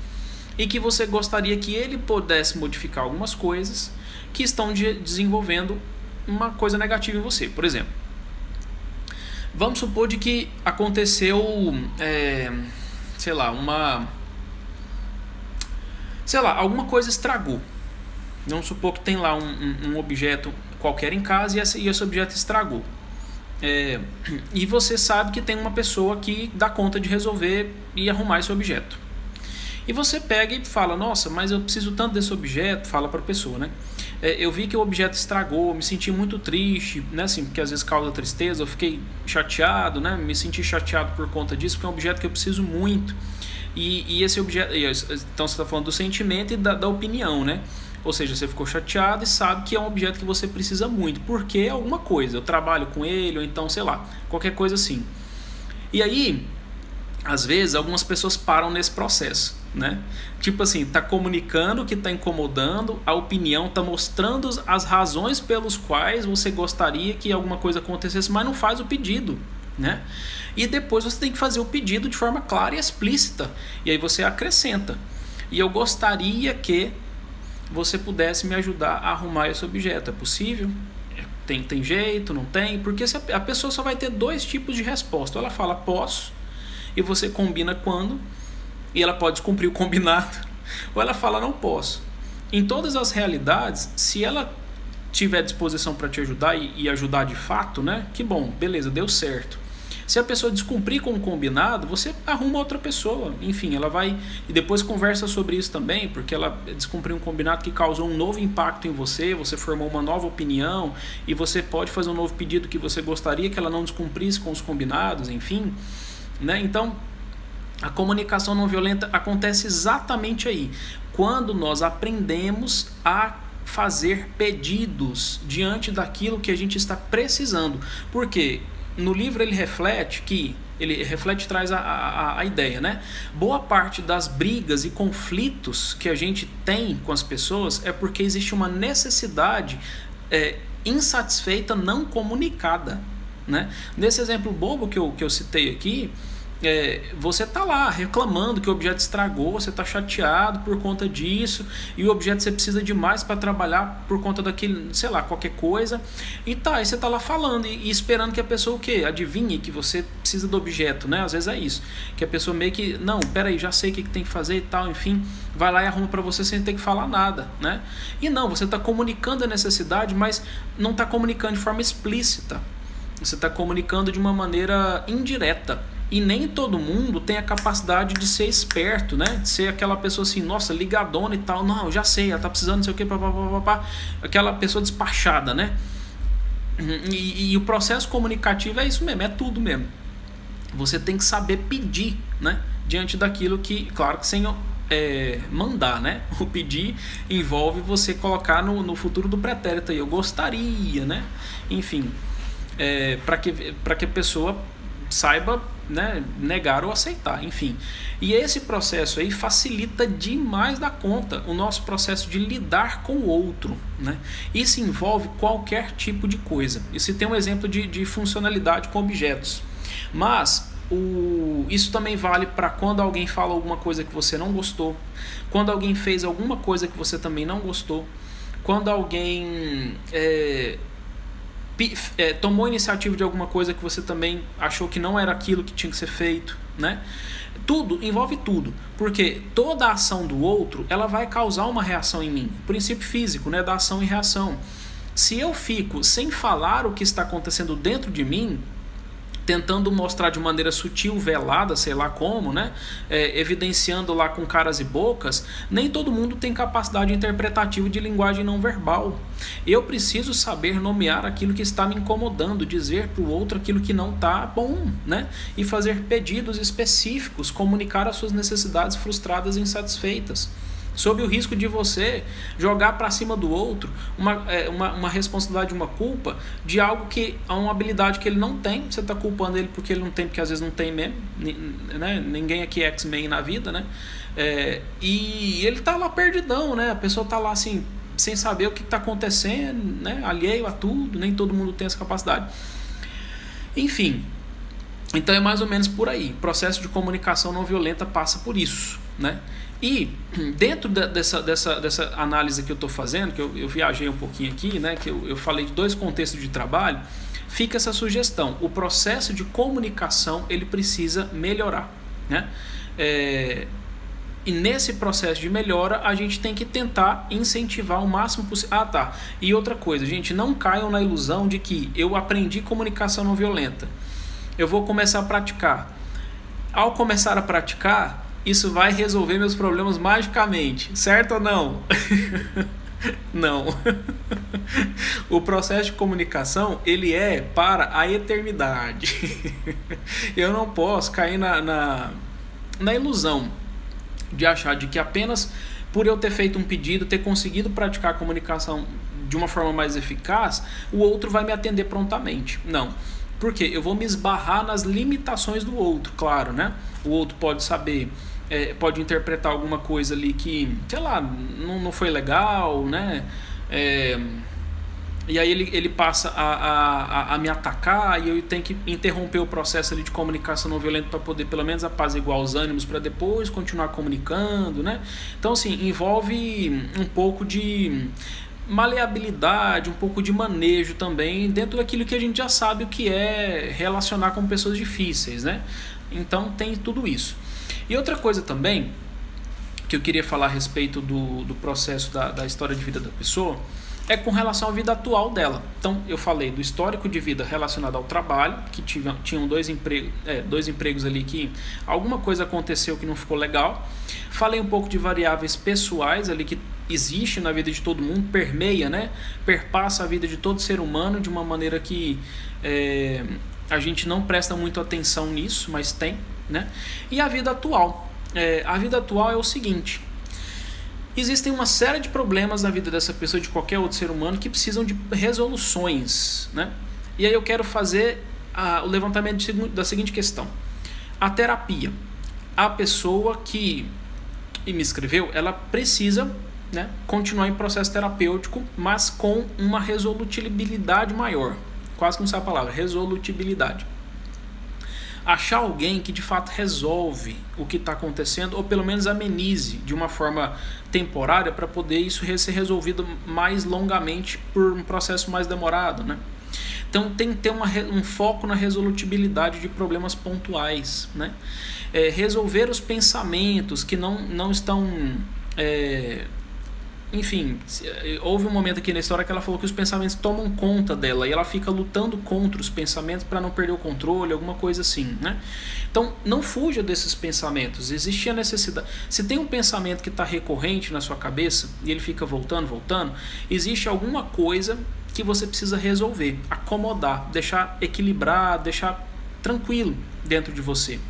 e que você gostaria que ele pudesse modificar algumas coisas que estão desenvolvendo uma coisa negativa em você. Por exemplo, vamos supor de que aconteceu alguma coisa estragou. Vamos supor que tem lá um objeto qualquer em casa e esse objeto estragou. E você sabe que tem uma pessoa que dá conta de resolver e arrumar esse objeto. E você pega e fala, nossa, mas eu preciso tanto desse objeto, fala para a pessoa, né? Eu vi que o objeto estragou, me senti muito triste, né? Assim, porque às vezes causa tristeza, eu fiquei chateado, né? Me senti chateado por conta disso, porque é um objeto que eu preciso muito. E esse objeto, então você está falando do sentimento e da opinião, né? Ou seja, você ficou chateado e sabe que é um objeto que você precisa muito, porque é alguma coisa, eu trabalho com ele, ou então, sei lá, qualquer coisa assim. E aí, às vezes, algumas pessoas param nesse processo, né? Tipo assim, tá comunicando que tá incomodando, a opinião tá mostrando as razões pelos quais você gostaria que alguma coisa acontecesse, mas não faz o pedido, né? E depois você tem que fazer o pedido de forma clara e explícita, e aí você acrescenta. E eu gostaria que você pudesse me ajudar a arrumar esse objeto. É possível? Tem jeito? Não tem? Porque a pessoa só vai ter dois tipos de resposta. Ela fala posso, e você combina quando, e ela pode cumprir o combinado, ou ela fala não posso. Em todas as realidades, se ela tiver disposição para te ajudar e ajudar de fato, né? Que bom, beleza, deu certo. Se a pessoa descumprir com o combinado, você arruma outra pessoa. Enfim, ela vai e depois conversa sobre isso também, porque ela descumpriu um combinado que causou um novo impacto em você, você formou uma nova opinião e você pode fazer um novo pedido que você gostaria que ela não descumprisse com os combinados, enfim, né? Então, a comunicação não violenta acontece exatamente aí, quando nós aprendemos a fazer pedidos diante daquilo que a gente está precisando. Por quê? No livro ele reflete e traz a ideia, né? Boa parte das brigas e conflitos que a gente tem com as pessoas é porque existe uma necessidade insatisfeita, não comunicada, né? Nesse exemplo bobo que eu citei aqui, você está lá reclamando que o objeto estragou, você está chateado por conta disso, e o objeto você precisa de mais para trabalhar por conta daquele, sei lá, qualquer coisa, e você está lá falando e esperando que a pessoa o quê? Adivinhe que você precisa do objeto, né? Às vezes é isso, que a pessoa meio que, não, peraí, já sei o que tem que fazer e tal, enfim, vai lá e arruma para você sem ter que falar nada, né? E não, você está comunicando a necessidade, mas não está comunicando de forma explícita, você está comunicando de uma maneira indireta. E nem todo mundo tem a capacidade de ser esperto, né? De ser aquela pessoa assim, nossa, ligadona e tal. Não, eu já sei, ela tá precisando, não sei o que, papapá. Aquela pessoa despachada, né? E o processo comunicativo é isso mesmo, é tudo mesmo. Você tem que saber pedir, né? Diante daquilo que, claro que sem mandar, né? O pedir envolve você colocar no futuro do pretérito aí, eu gostaria, né? Enfim, para que a pessoa saiba, né, negar ou aceitar, enfim. E esse processo aí facilita demais da conta o nosso processo de lidar com o outro, né? Isso envolve qualquer tipo de coisa. Isso tem um exemplo de funcionalidade com objetos. Mas isso também vale para quando alguém fala alguma coisa que você não gostou, quando alguém fez alguma coisa que você também não gostou, quando alguém tomou iniciativa de alguma coisa que você também achou que não era aquilo que tinha que ser feito, né? Tudo, envolve tudo, porque toda a ação do outro, ela vai causar uma reação em mim, princípio físico, né, da ação e reação. Se eu fico sem falar o que está acontecendo dentro de mim, tentando mostrar de maneira sutil, velada, sei lá como, né? Evidenciando lá com caras e bocas, nem todo mundo tem capacidade interpretativa de linguagem não verbal. Eu preciso saber nomear aquilo que está me incomodando, dizer para o outro aquilo que não está bom, né? E fazer pedidos específicos, comunicar as suas necessidades frustradas e insatisfeitas, sob o risco de você jogar para cima do outro uma responsabilidade, uma culpa de algo que é uma habilidade que ele não tem. Você está culpando ele porque ele não tem, porque às vezes não tem mesmo, né? Ninguém aqui é X-Men na vida, né? E ele está lá perdidão, né? A pessoa está lá assim, sem saber o que está acontecendo, né? Alheio a tudo, nem todo mundo tem essa capacidade. Enfim, então é mais ou menos por aí. O processo de comunicação não violenta passa por isso, né? E dentro dessa análise que eu estou fazendo, que eu viajei um pouquinho aqui, né, que eu falei de 2 contextos de trabalho, fica essa sugestão: o processo de comunicação ele precisa melhorar, né? E nesse processo de melhora a gente tem que tentar incentivar o máximo possível. E outra coisa, gente, não caiam na ilusão de que eu aprendi comunicação não violenta, eu vou começar a praticar. Ao começar a praticar, isso vai resolver meus problemas magicamente, certo ou não? Não. O processo de comunicação, ele é para a eternidade. Eu não posso cair na ilusão de achar de que apenas por eu ter feito um pedido, ter conseguido praticar a comunicação de uma forma mais eficaz, o outro vai me atender prontamente. Não. Por quê? Eu vou me esbarrar nas limitações do outro, claro, né? O outro pode saber, pode interpretar alguma coisa ali que, sei lá, não foi legal, né? E aí ele passa a me atacar e eu tenho que interromper o processo ali de comunicação não violenta para poder pelo menos apaziguar os ânimos para depois continuar comunicando, né? Então, assim, envolve um pouco de maleabilidade, um pouco de manejo também dentro daquilo que a gente já sabe o que é relacionar com pessoas difíceis, né? Então tem tudo isso. E outra coisa também que eu queria falar a respeito do processo da história de vida da pessoa é com relação à vida atual dela. Então eu falei do histórico de vida relacionado ao trabalho, que tinham dois empregos ali que alguma coisa aconteceu que não ficou legal. Falei um pouco de variáveis pessoais ali que existe na vida de todo mundo, permeia, né? Perpassa a vida de todo ser humano de uma maneira que a gente não presta muito atenção nisso, mas tem, né? E a vida atual. A vida atual é o seguinte: existem uma série de problemas na vida dessa pessoa, de qualquer outro ser humano, que precisam de resoluções, né? E aí eu quero fazer o levantamento da seguinte questão: a terapia. A pessoa que me escreveu, ela precisa, né, continuar em processo terapêutico, mas com uma resolutibilidade maior. Quase que não sabe a palavra, resolutibilidade. achar alguém que de fato resolve o que está acontecendo, ou pelo menos amenize de uma forma temporária, para poder isso ser resolvido mais longamente por um processo mais demorado, né? Então tem que ter um foco na resolutibilidade de problemas pontuais, né? Resolver os pensamentos que não estão... Enfim, houve um momento aqui na história que ela falou que os pensamentos tomam conta dela e ela fica lutando contra os pensamentos para não perder o controle, alguma coisa assim, né? Então, não fuja desses pensamentos. Existe a necessidade. Se tem um pensamento que está recorrente na sua cabeça e ele fica voltando, existe alguma coisa que você precisa resolver, acomodar, deixar equilibrado, deixar tranquilo dentro de você.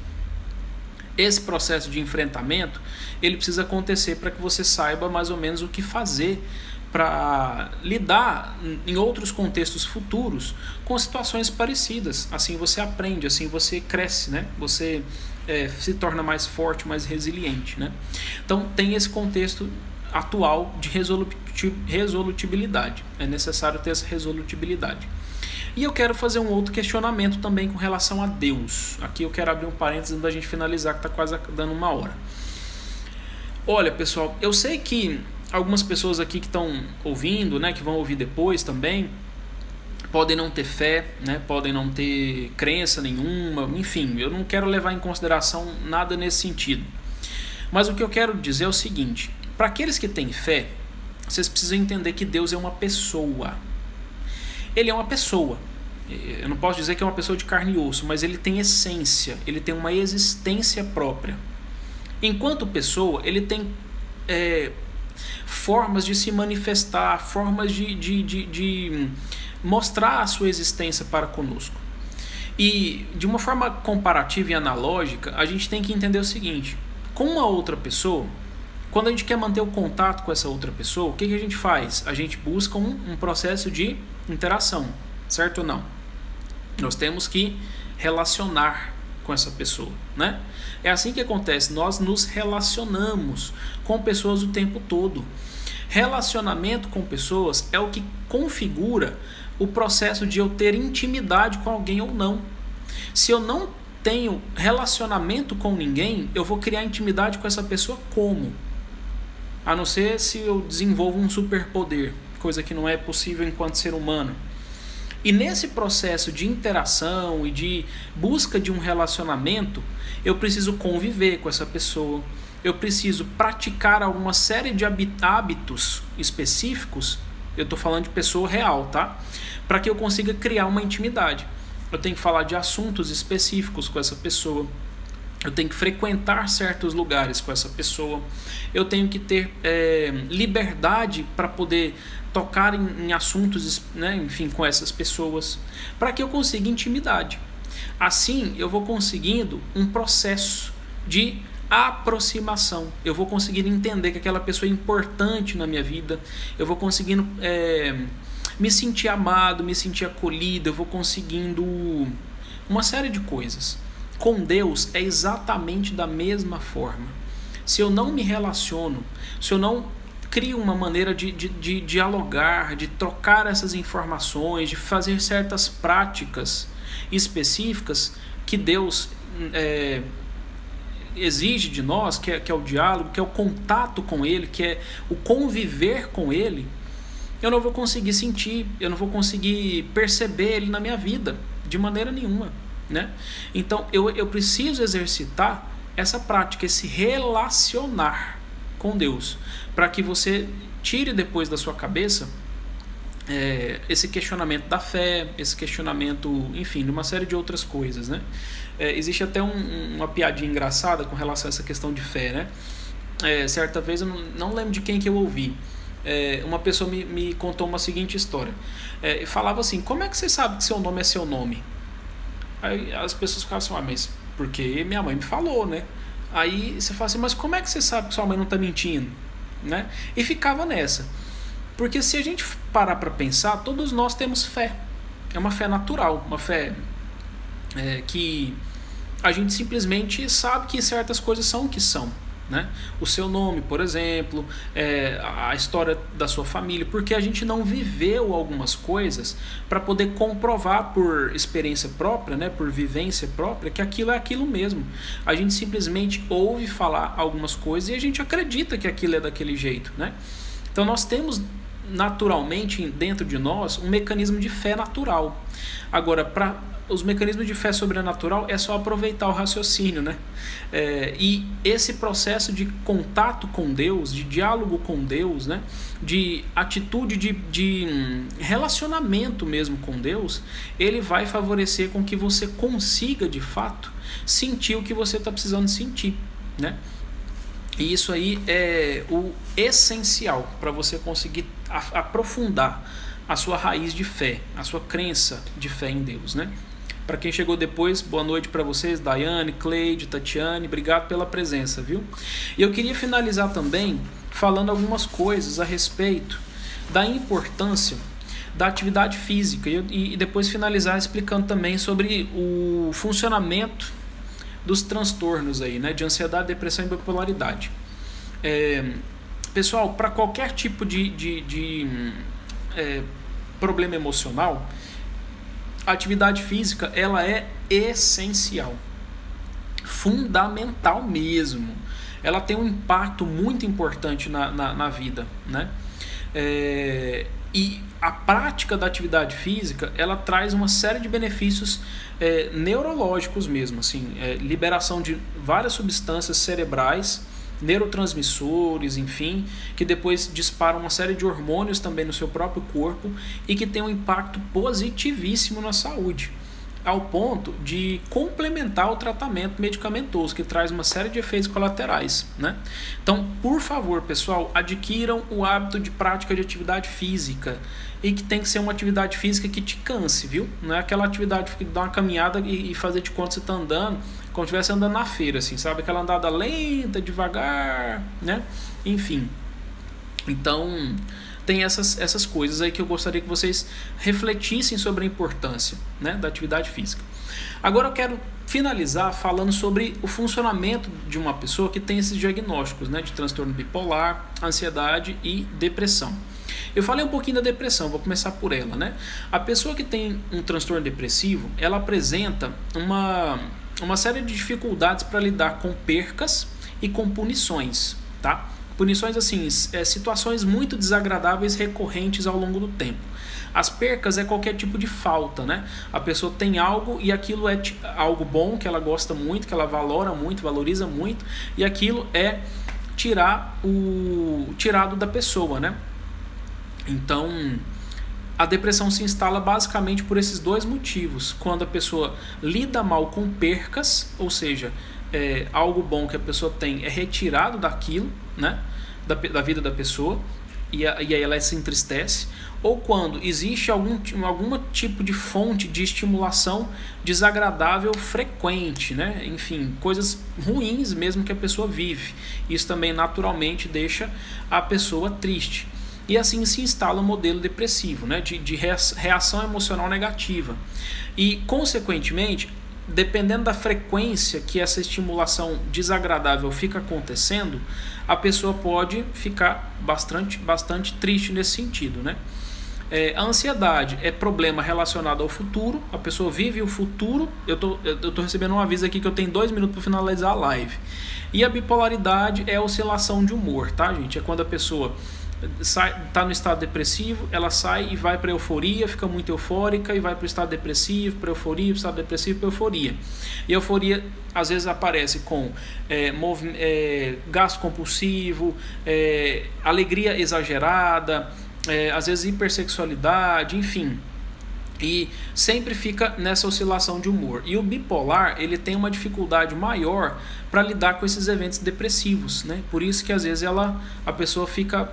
Esse processo de enfrentamento, ele precisa acontecer para que você saiba mais ou menos o que fazer para lidar em outros contextos futuros com situações parecidas. Assim você aprende, assim você cresce, né? Você se torna mais forte, mais resiliente, né? Então tem esse contexto atual de resolutibilidade. É necessário ter essa resolutibilidade. E eu quero fazer um outro questionamento também com relação a Deus. Aqui eu quero abrir um parênteses antes da gente finalizar, que está quase dando 1 hora. Olha, pessoal, eu sei que algumas pessoas aqui que estão ouvindo, né, que vão ouvir depois também, podem não ter fé, né, podem não ter crença nenhuma, enfim, eu não quero levar em consideração nada nesse sentido. Mas o que eu quero dizer é o seguinte: para aqueles que têm fé, vocês precisam entender que Deus é uma pessoa. Ele é uma pessoa. Eu não posso dizer que é uma pessoa de carne e osso, mas ele tem essência, ele tem uma existência própria. Enquanto pessoa, ele tem formas de se manifestar, formas de mostrar a sua existência para conosco. E de uma forma comparativa e analógica, a gente tem que entender o seguinte: com uma outra pessoa, quando a gente quer manter o contato com essa outra pessoa, o que a gente faz? A gente busca um processo de interação, certo ou não? Nós temos que relacionar com essa pessoa, né? É assim que acontece, nós nos relacionamos com pessoas o tempo todo. Relacionamento com pessoas é o que configura o processo de eu ter intimidade com alguém ou não. Se eu não tenho relacionamento com ninguém, eu vou criar intimidade com essa pessoa como? A não ser se eu desenvolvo um superpoder, coisa que não é possível enquanto ser humano. E nesse processo de interação e de busca de um relacionamento, eu preciso conviver com essa pessoa, eu preciso praticar alguma série de hábitos específicos, eu estou falando de pessoa real, tá? Para que eu consiga criar uma intimidade. Eu tenho que falar de assuntos específicos com essa pessoa, eu tenho que frequentar certos lugares com essa pessoa, eu tenho que ter liberdade para poder tocar em assuntos, né, enfim, com essas pessoas, para que eu consiga intimidade. Assim eu vou conseguindo um processo de aproximação, eu vou conseguindo entender que aquela pessoa é importante na minha vida, eu vou conseguindo me sentir amado, me sentir acolhido, eu vou conseguindo uma série de coisas. Com Deus é exatamente da mesma forma. Se eu não me relaciono, se eu não crio uma maneira de dialogar, de trocar essas informações, de fazer certas práticas específicas que Deus exige de nós, que é o diálogo, que é o contato com Ele, que é o conviver com Ele, eu não vou conseguir sentir, eu não vou conseguir perceber Ele na minha vida, de maneira nenhuma, né? Então eu preciso exercitar essa prática, esse relacionar com Deus, para que você tire depois da sua cabeça esse questionamento da fé, esse questionamento, enfim, de uma série de outras coisas, né? Existe até uma piadinha engraçada com relação a essa questão de fé, né? Certa vez, eu não lembro de quem que eu ouvi, uma pessoa me contou uma seguinte história, falava assim: como é que você sabe que seu nome é seu nome? Aí as pessoas ficavam assim: mas porque minha mãe me falou, né? Aí você fala assim: mas como é que você sabe que sua mãe não está mentindo, né? E ficava nessa. Porque se a gente parar para pensar, todos nós temos fé. É uma fé natural, uma fé que a gente simplesmente sabe que certas coisas são o que são, né? O seu nome, por exemplo, a história da sua família, porque a gente não viveu algumas coisas para poder comprovar por experiência própria, né? Por vivência própria, que aquilo é aquilo mesmo. A gente simplesmente ouve falar algumas coisas e a gente acredita que aquilo é daquele jeito, né? Então nós temos naturalmente dentro de nós um mecanismo de fé natural. Agora, para os mecanismos de fé sobrenatural é só aproveitar o raciocínio, né? E esse processo de contato com Deus, de diálogo com Deus, né? De atitude de relacionamento mesmo com Deus, ele vai favorecer com que você consiga de fato sentir o que você está precisando sentir, né? E isso aí é o essencial para você conseguir aprofundar a sua raiz de fé, a sua crença de fé em Deus, né? Para quem chegou depois, boa noite para vocês, Daiane, Cleide, Tatiane, obrigado pela presença, viu? E eu queria finalizar também falando algumas coisas a respeito da importância da atividade física e depois finalizar explicando também sobre o funcionamento dos transtornos aí, né, de ansiedade, depressão e bipolaridade. Pessoal, para qualquer tipo de problema emocional, a atividade física ela é essencial, fundamental mesmo. Ela tem um impacto muito importante na vida, né? E a prática da atividade física ela traz uma série de benefícios neurológicos mesmo, assim, liberação de várias substâncias cerebrais, neurotransmissores, enfim, que depois disparam uma série de hormônios também no seu próprio corpo e que tem um impacto positivíssimo na saúde, ao ponto de complementar o tratamento medicamentoso, que traz uma série de efeitos colaterais, né? Então, por favor, pessoal, adquiram o hábito de prática de atividade física e que tem que ser uma atividade física que te canse, viu? Não é aquela atividade que dá uma caminhada e fazer de conta que você está andando, como se estivesse andando na feira, assim, sabe? Aquela andada lenta, devagar, né? Enfim. Então, tem essas coisas aí que eu gostaria que vocês refletissem sobre a importância, né, da atividade física. Agora eu quero finalizar falando sobre o funcionamento de uma pessoa que tem esses diagnósticos, né, de transtorno bipolar, ansiedade e depressão. Eu falei um pouquinho da depressão, vou começar por ela, né? A pessoa que tem um transtorno depressivo, ela apresenta uma série de dificuldades para lidar com percas e com punições, tá? Punições assim, situações muito desagradáveis recorrentes ao longo do tempo. As percas é qualquer tipo de falta, né? A pessoa tem algo e aquilo é algo bom, que ela gosta muito, que ela valora muito, valoriza muito, e aquilo é tirado da pessoa, né? Então, a depressão se instala basicamente por esses dois motivos. Quando a pessoa lida mal com percas, ou seja, algo bom que a pessoa tem é retirado daquilo, né, da vida da pessoa, e aí ela se entristece, ou quando existe algum tipo de fonte de estimulação desagradável frequente, né? Enfim, coisas ruins mesmo que a pessoa vive. Isso também naturalmente deixa a pessoa triste. E assim se instala um modelo depressivo, né? de reação emocional negativa. E, consequentemente, dependendo da frequência que essa estimulação desagradável fica acontecendo, a pessoa pode ficar bastante triste nesse sentido, né? A ansiedade é problema relacionado ao futuro, a pessoa vive o futuro. Eu tô recebendo um aviso aqui que eu tenho 2 minutos para finalizar a live. E a bipolaridade é a oscilação de humor, tá, gente? É quando a pessoa está no estado depressivo, ela sai e vai para euforia, fica muito eufórica e vai para o estado depressivo, para euforia, para o estado depressivo, para euforia. E a euforia às vezes aparece com gasto compulsivo, alegria exagerada, às vezes hipersexualidade, enfim. E sempre fica nessa oscilação de humor. E o bipolar, ele tem uma dificuldade maior para lidar com esses eventos depressivos, né? Por isso que às vezes a pessoa fica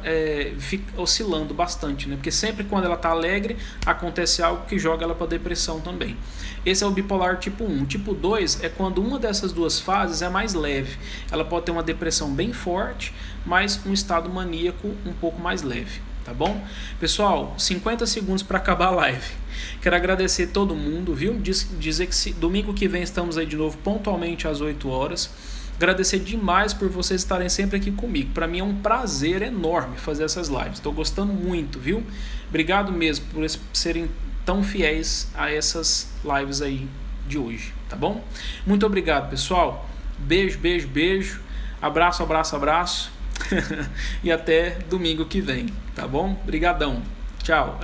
oscilando bastante, né? Porque sempre quando ela está alegre, acontece algo que joga ela para depressão também. Esse é o bipolar tipo 1. O tipo 2 é quando uma dessas duas fases é mais leve. Ela pode ter uma depressão bem forte, mas um estado maníaco um pouco mais leve. Tá bom? Pessoal, 50 segundos para acabar a live. Quero agradecer todo mundo, viu? Dizer que domingo que vem estamos aí de novo pontualmente às 8 horas. Agradecer demais por vocês estarem sempre aqui comigo. Para mim é um prazer enorme fazer essas lives. Estou gostando muito, viu? Obrigado mesmo por serem tão fiéis a essas lives aí de hoje, tá bom? Muito obrigado, pessoal. Beijo, beijo, beijo. Abraço, abraço, abraço. E até domingo que vem, tá bom? Obrigadão. Tchau.